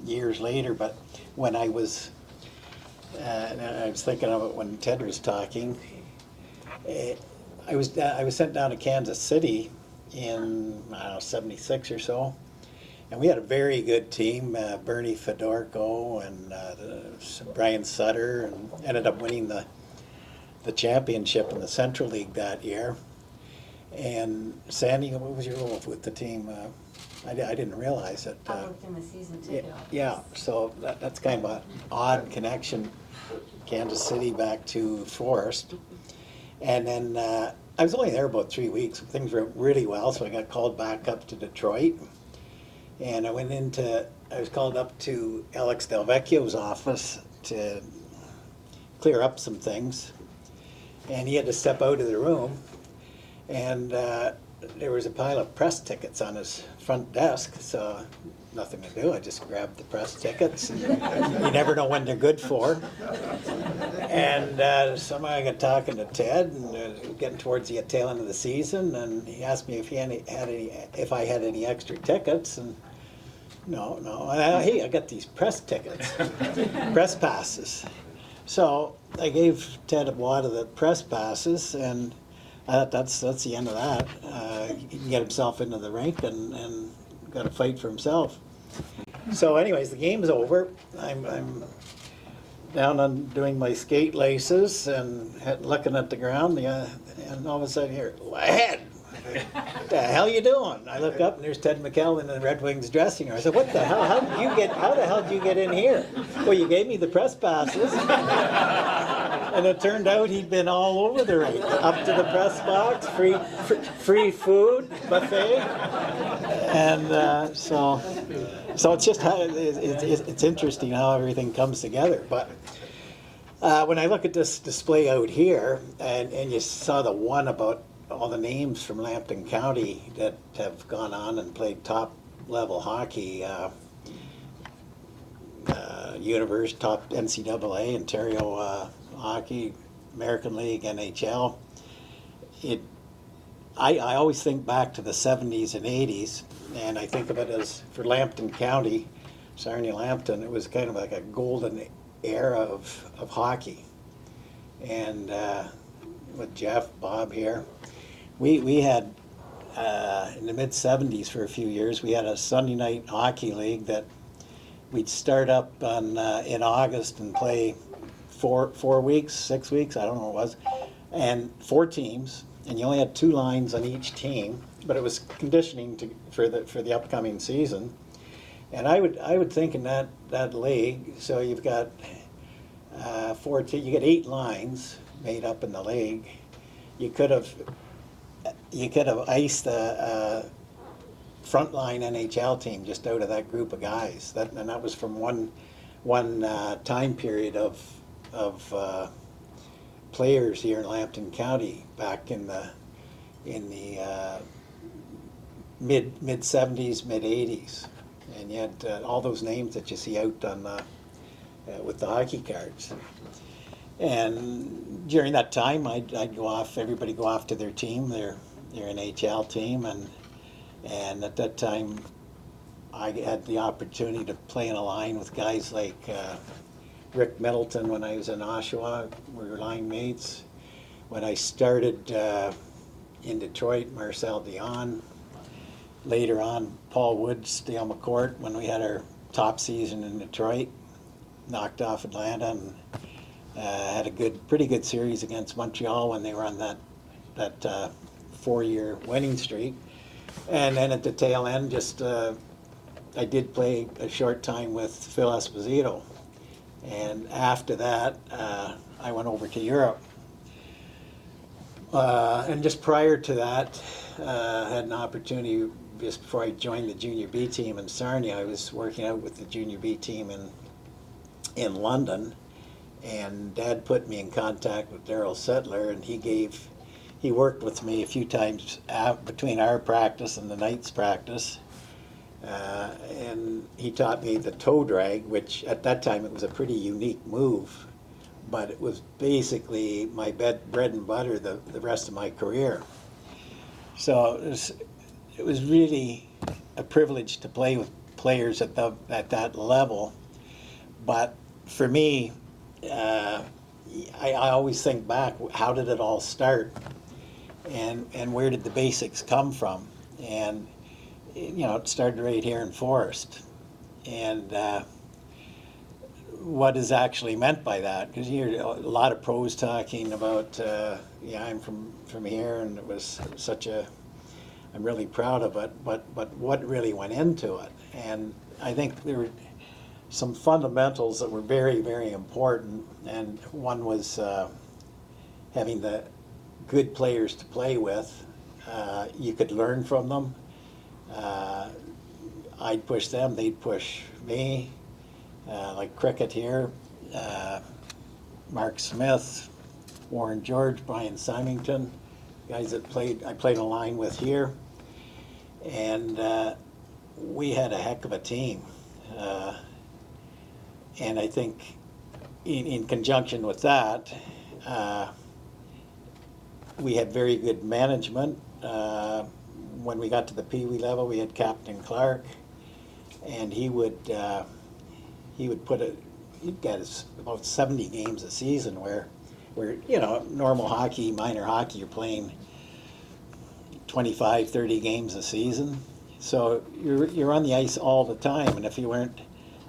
Speaker 9: years later, but when I was thinking of it when Ted was talking, I was sent down to Kansas City in, I don't know, 76 or so, and we had a very good team, Bernie Fedorko and Brian Sutter, and ended up winning the championship in the Central League that year. And Sandy, what was your role with the team? I didn't realize it.
Speaker 6: I worked in the season ticket office.
Speaker 9: Yeah, so that's kind of an odd connection, Kansas City back to Forest. And then I was only there about 3 weeks. Things went really well, so I got called back up to Detroit. And I was called up to Alex Del Vecchio's office to clear up some things. And he had to step out of the room. And there was a pile of press tickets on his front desk, so nothing to do. I just grabbed the press tickets. And you never know when they're good for. And somehow I got talking to Ted, and getting towards the tail end of the season, and he asked me if I had any extra tickets, and no. Hey, I got these press tickets, press passes. So I gave Ted a wad of the press passes, and I thought that's the end of that. He can get himself into the rink and got to fight for himself. So anyways, the game's over. I'm down on doing my skate laces and looking at the ground, and all of a sudden here, Lochead, what the hell you doing? I look up and there's Ted McKell in the Red Wings dressing room. I said, what the hell? How the hell did you get in here? Well, you gave me the press passes. And it turned out he'd been all over the rink, up to the press box, free food, buffet. And so it's just it's interesting how everything comes together. But when I look at this display out here, and you saw the one about all the names from Lambton County that have gone on and played top level hockey, Universe, top NCAA, Ontario hockey, American League, NHL. I always think back to the 70s and 80s, and I think of it as, for Lambton County, Sarnia-Lambton, it was kind of like a golden era of hockey. And with Jeff, Bob here, we had in the mid-70s for a few years, we had a Sunday night hockey league that we'd start up in August and play 4 weeks, 6 weeks, I don't know what it was, and 4 teams, and you only had 2 lines on each team, but it was conditioning for the upcoming season. And I would think in that league, so you've got you get 8 lines made up in the league. You could have iced a frontline NHL team just out of that group of guys. And that was from one time period of players here in Lambton County back in the mid 70s, mid 80s, and you had all those names that you see out on with the hockey cards. And during that time, I'd go off. Everybody go off to their team, their NHL team, and at that time, I had the opportunity to play in a line with guys like Rick Middleton when I was in Oshawa. We were line mates. When I started in Detroit, Marcel Dion. Later on, Paul Woods, Dale McCourt, when we had our top season in Detroit, knocked off Atlanta and had a pretty good series against Montreal when they were on that 4-year winning streak. And then at the tail end, I did play a short time with Phil Esposito. And after that, I went over to Europe. And just prior to that, I had an opportunity, just before I joined the Junior B team in Sarnia, I was working out with the Junior B team in London, and Dad put me in contact with Daryl Settler, and he worked with me a few times between our practice and the Knights practice, and he taught me the toe drag, which at that time it was a pretty unique move, but it was basically my bread and butter the rest of my career. So it was really a privilege to play with players at that level. But for me, I always think back, how did it all start? And where did the basics come from? And, it started right here in Forest. And what is actually meant by that? Because you hear a lot of pros talking about, I'm from here, and it was I'm really proud of it, but what really went into it? And I think there were some fundamentals that were very, very important, and one was having the good players to play with. You could learn from them. I'd push them, they'd push me. Like cricket here, Mark Smith, Warren George, Brian Symington, guys that I played a line with here. And we had a heck of a team. And I think in conjunction with that, we had very good management. When we got to the Pee Wee level, we had Captain Clark, and he'd get us about 70 games a season where normal hockey, minor hockey, you're playing 25, 30 games a season. So you're on the ice all the time, and if you weren't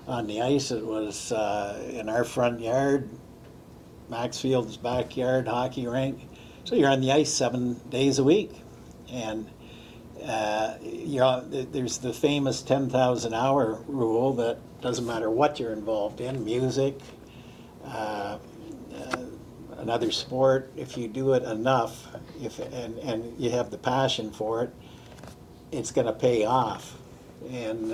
Speaker 9: on the ice, it was in our front yard, Maxfield's backyard hockey rink. So you're on the ice 7 days a week, and there's the famous 10,000 hour rule that doesn't matter what you're involved in, music, another sport, if you do it enough, and you have the passion for it, it's going to pay off. And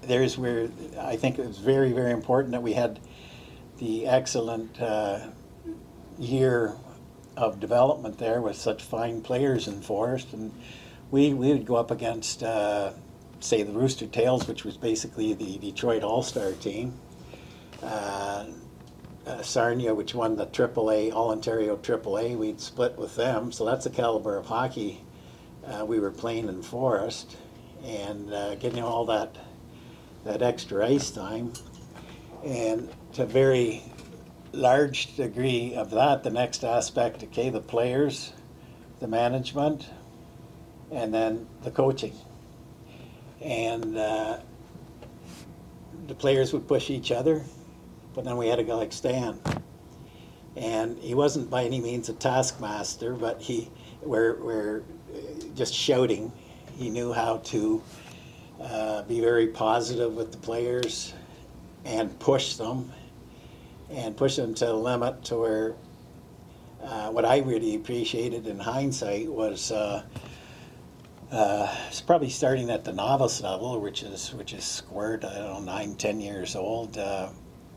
Speaker 9: there's where I think it was very, very important that we had the excellent year of development there with such fine players in Forest. And we would go up against, say, the Rooster Tails, which was basically the Detroit All-Star team. Sarnia, which won the AAA, All-Ontario AAA, we'd split with them. So that's the caliber of hockey we were playing in Forest. And getting all that extra ice time. And to a very large degree of that, the next aspect, okay, the players, the management, and then the coaching. And the players would push each other, but then we had a guy like Stan. And he wasn't by any means a taskmaster, but we're just shouting. He knew how to be very positive with the players and push them to the limit to where what I really appreciated in hindsight was it's probably starting at the novice level, which is squirt, I don't know, 9, 10 years old.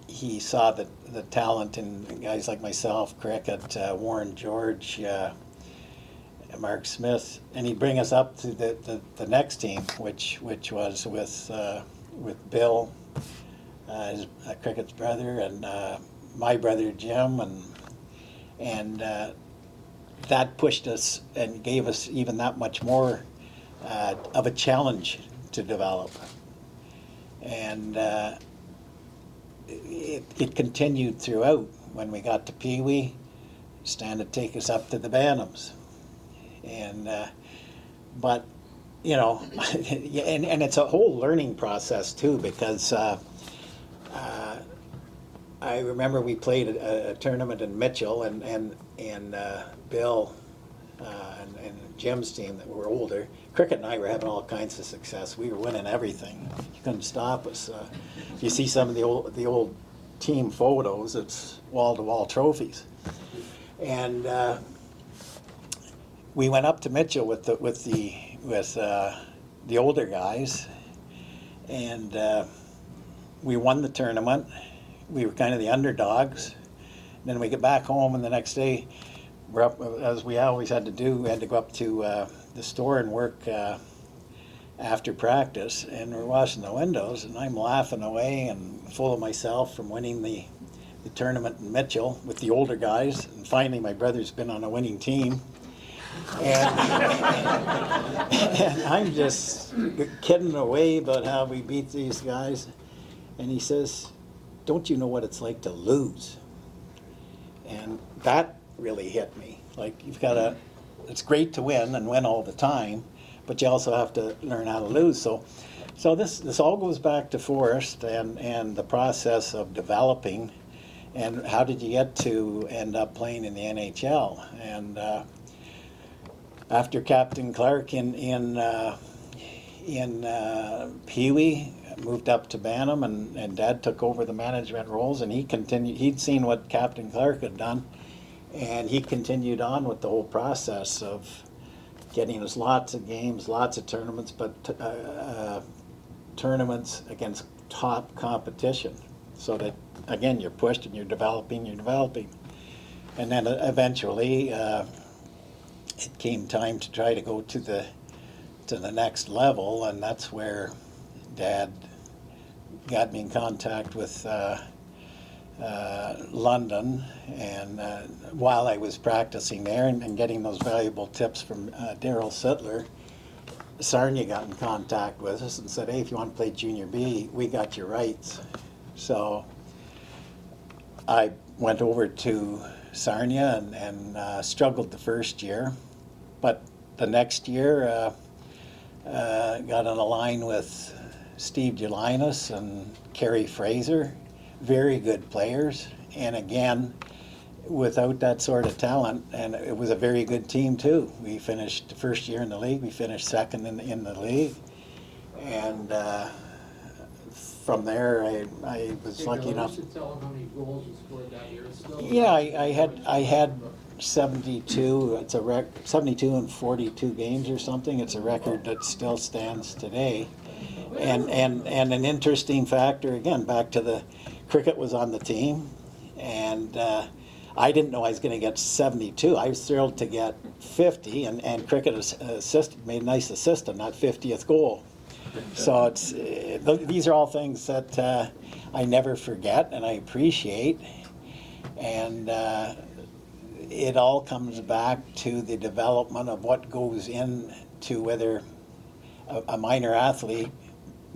Speaker 9: He saw the talent in guys like myself, Cricket, Warren George, Mark Smith, and he'd bring us up to the next team, which was with Bill, Cricket's brother, and my brother Jim, and that pushed us and gave us even that much more of a challenge to develop. And it continued throughout. When we got to Pee Wee, Stan would take us up to the Bantams. And but you know, and it's a whole learning process too, because I remember we played a tournament in Mitchell, and Bill and Jim's team that were older. Cricket and I were having all kinds of success. We were winning everything. You couldn't stop us. If you see some of the old team photos, it's wall-to-wall trophies. And we went up to Mitchell with the older guys, and we won the tournament. We were kind of the underdogs. Then we get back home, and the next day, we're up, as we always had to do. We had to go up to the store and work after practice, and we're washing the windows, and I'm laughing away and full of myself from winning the tournament in Mitchell with the older guys. And finally, my brother's been on a winning team. And, and I'm just kidding away about how we beat these guys. And he says, "Don't you know what it's like to lose?" And that really hit me. Like, it's great to win and win all the time, but you also have to learn how to lose. So this all goes back to Forrest and the process of developing, and how did you get to end up playing in the NHL? And after Captain Clark in Pee Wee, moved up to Bantam, and Dad took over the management roles, and he'd seen what Captain Clark had done, and he continued on with the whole process of getting us lots of games, lots of tournaments, but tournaments against top competition, so that, again, you're pushed and you're developing. And then eventually it came time to try to go to the next level, and that's where Dad got me in contact with London, and while I was practicing there and getting those valuable tips from Daryl Sittler, Sarnia got in contact with us and said, "Hey, if you want to play Junior B, we got your rights." So I went over to Sarnia and struggled the first year, but the next year got on a line with Steve Julinas and Kerry Fraser, very good players, and again, without that sort of talent, and it was a very good team too. We finished the first year in the league, we finished second in the league, and from there I was lucky enough.
Speaker 8: You should tell them how many goals you scored that year.
Speaker 9: Yeah, I had 72. It's a 72 in 42 games or something. It's a record that still stands today. And an interesting factor, again, back to the Cricket was on the team, and I didn't know I was going to get 72. I was thrilled to get 50, and Cricket made a nice assist on that 50th goal. So these are all things that I never forget and I appreciate, and it all comes back to the development of what goes into whether a minor athlete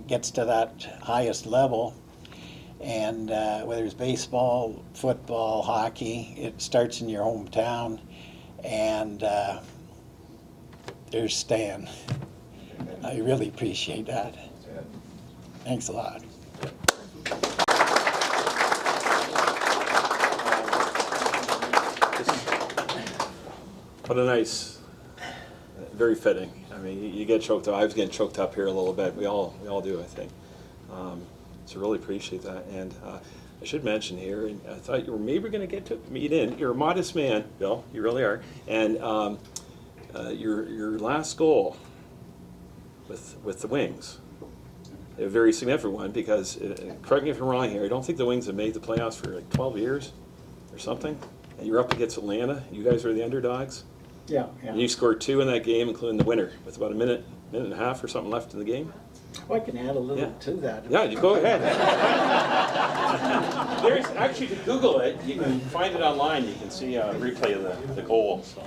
Speaker 9: gets to that highest level, and whether it's baseball, football, hockey, it starts in your hometown, and there's Stan. I really appreciate that. Thanks a lot.
Speaker 2: What a nice, very fitting. I mean, you get choked up. I was getting choked up here a little bit. We all do, I think. So really appreciate that. And I should mention here, and I thought you were maybe going to get to meet in. You're a modest man, Bill. You really are. And your last goal with the Wings, a very significant one, because correct me if I'm wrong here. I don't think the Wings have made the playoffs for like 12 years or something. And you're up against Atlanta. You guys are the underdogs.
Speaker 9: Yeah,
Speaker 2: And you scored 2 in that game, including the winner, with about a minute and a half or something left in the game.
Speaker 9: Well, I can add a little
Speaker 2: Yeah.
Speaker 9: to that.
Speaker 2: Yeah, you go ahead. There's actually, to Google it, you can find it online. You can see a replay of the goal. So.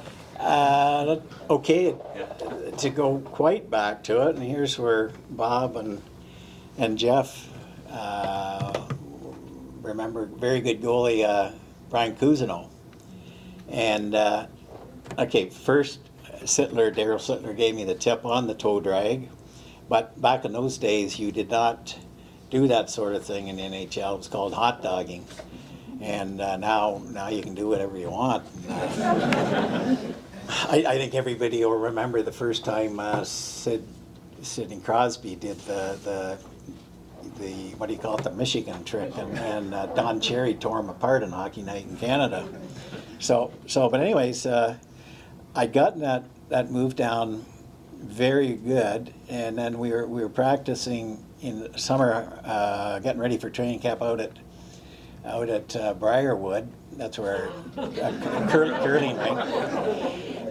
Speaker 9: Okay,
Speaker 2: Yeah.
Speaker 9: to go quite back to it, and here's where Bob and Jeff remember very good goalie Brian Cousineau. And okay, first Daryl Sittler gave me the tip on the toe drag, but back in those days you did not do that sort of thing in the NHL. It was called hot dogging, and now you can do whatever you want. I think everybody will remember the first time Sidney Crosby did the what do you call it, the Michigan trick, and Don Cherry tore him apart in Hockey Night in Canada. But anyways, I'd gotten that move down very good, and then we were practicing in the summer, getting ready for training camp out at Briarwood. That's where curling rink.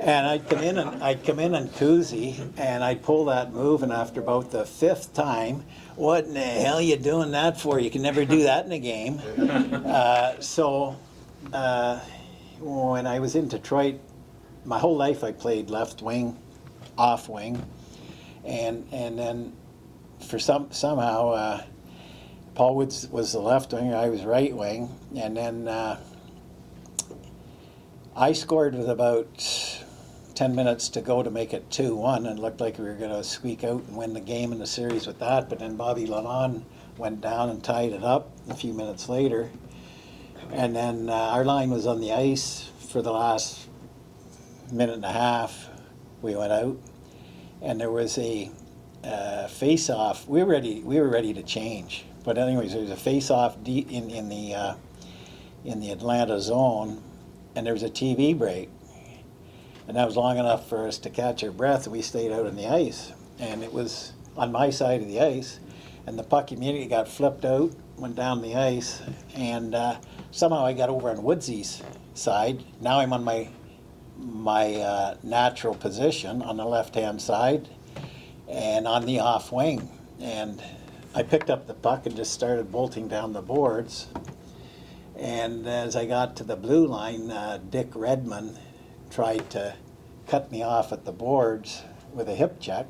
Speaker 9: And I'd come in on koozie, and I'd pull that move, and after about the 5th time, what in the hell are you doing that for? You can never do that in a game. When I was in Detroit, my whole life I played left wing, off wing, and then for somehow Paul Woods was the left winger, I was right wing, and then I scored with about 10 minutes to go to make it 2-1, and it looked like we were going to squeak out and win the game in the series with that, but then Bobby Lalonde went down and tied it up a few minutes later. And then our line was on the ice for the last minute and a half. We went out, and there was a face-off. We were ready to change, but anyways, there was a face-off in the Atlanta zone, and there was a TV break, and that was long enough for us to catch our breath. We stayed out on the ice, and it was on my side of the ice, and the puck immediately got flipped out, went down the ice, and somehow I got over on Woodsy's side. Now I'm on my natural position on the left-hand side and on the off wing. And I picked up the puck and just started bolting down the boards. And as I got to the blue line, Dick Redmond tried to cut me off at the boards with a hip check.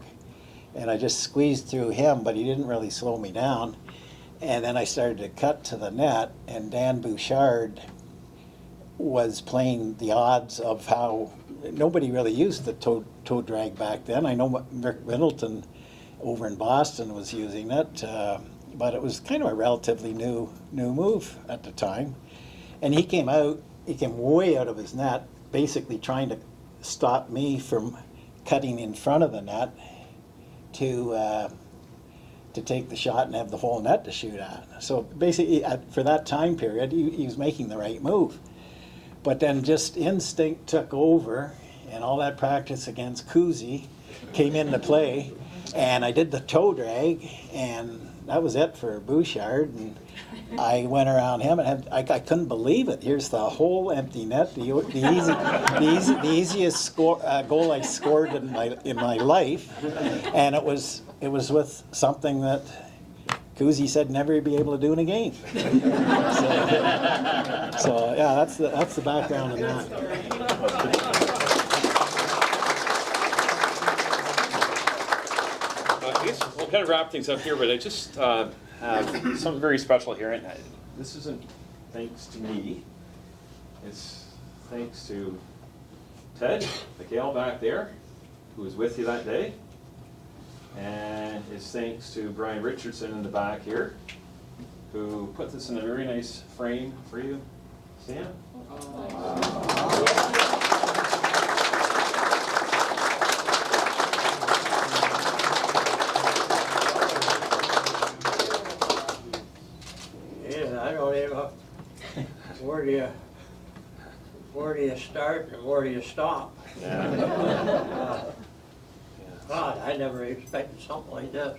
Speaker 9: And I just squeezed through him, but he didn't really slow me down. And then I started to cut to the net, and Dan Bouchard was playing the odds of how nobody really used the toe drag back then. I know Rick Middleton over in Boston was using it, but it was kind of a relatively new move at the time. And he came way out of his net, basically trying to stop me from cutting in front of the net to take the shot and have the whole net to shoot at. So basically, for that time period, he was making the right move. But then just instinct took over, and all that practice against Kuzi came into play, and I did the toe drag, and that was it for Bouchard. And I went around him, and I couldn't believe it. Here's the whole empty net, the easiest goal I scored in my life, and it was with something that Kuzi said never be able to do in a game. So yeah, that's the background on that.
Speaker 2: I guess we'll kind of wrap things up here, but I just have something very special here. And this isn't thanks to me. It's thanks to Ted, the gal back there, who was with you that day. And it's thanks to Brian Richardson in the back here, who put this in a very nice frame for you. Sam?
Speaker 3: Yeah, I don't even know, where do you start and where do you stop? God, I never expected something like this.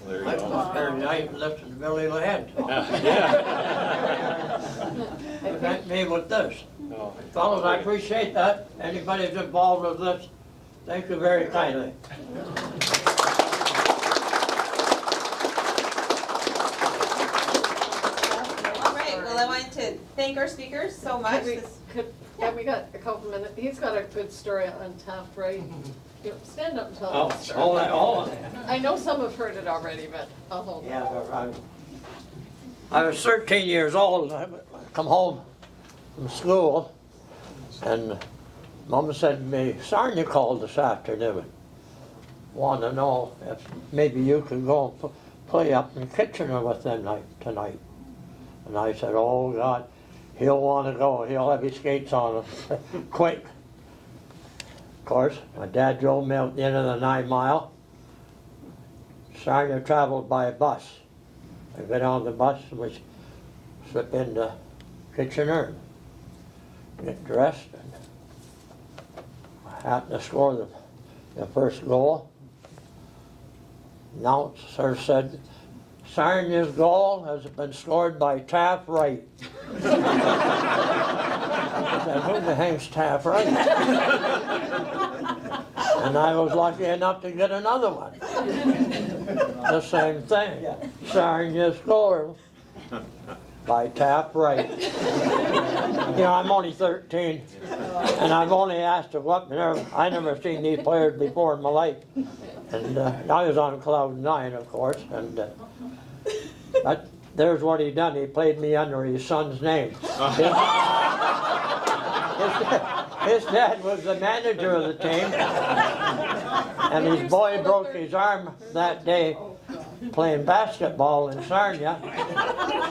Speaker 2: There you
Speaker 3: I
Speaker 2: go.
Speaker 3: thought every night and listened to Billy Lochead talk.
Speaker 2: Yeah.
Speaker 3: But that me with this.
Speaker 2: No.
Speaker 3: Fellows, I appreciate that. Anybody who's involved with this, thank you very kindly.
Speaker 1: All right, well, I wanted to thank our speakers so much.
Speaker 5: We got a couple minutes. He's got a good story on Taft, right? Stand up and tell
Speaker 3: Oh,
Speaker 5: the story.
Speaker 3: hold on.
Speaker 5: I know some have heard it already, but I'll hold it.
Speaker 3: Yeah, but I was 13 years old. I come home from school, and Mama said to me, "Son, you called this afternoon. Want to know if maybe you could go and play up in Kitchener with them tonight." And I said, "Oh God, he'll want to go. He'll have his skates on quick." Of course, my dad drove me out at the end of the 9 mile. Sarnia traveled by a bus. I got on the bus and we slip into Kitchener, get dressed, and I happened to score the first goal. Announcer said, "Sarnia's goal has been scored by Taft Wright." I said, "Who the hell's Taft Wright?" And I was lucky enough to get another one. The same thing. Sarnia's goal by Taft Wright. You know, I'm only 13, and I've only asked to go up there. I never seen these players before in my life. And I was on cloud 9, of course, and there's what he done. He played me under his son's name. His dad was the manager of the team, and his boy broke his arm that day playing basketball in Sarnia,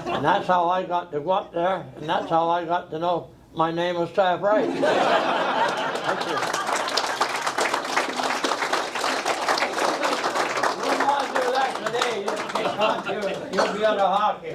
Speaker 3: and that's how I got to go up there, and that's how I got to know my name was Taft Wright. Thank you. You don't want to do that today, you'll be out of hockey.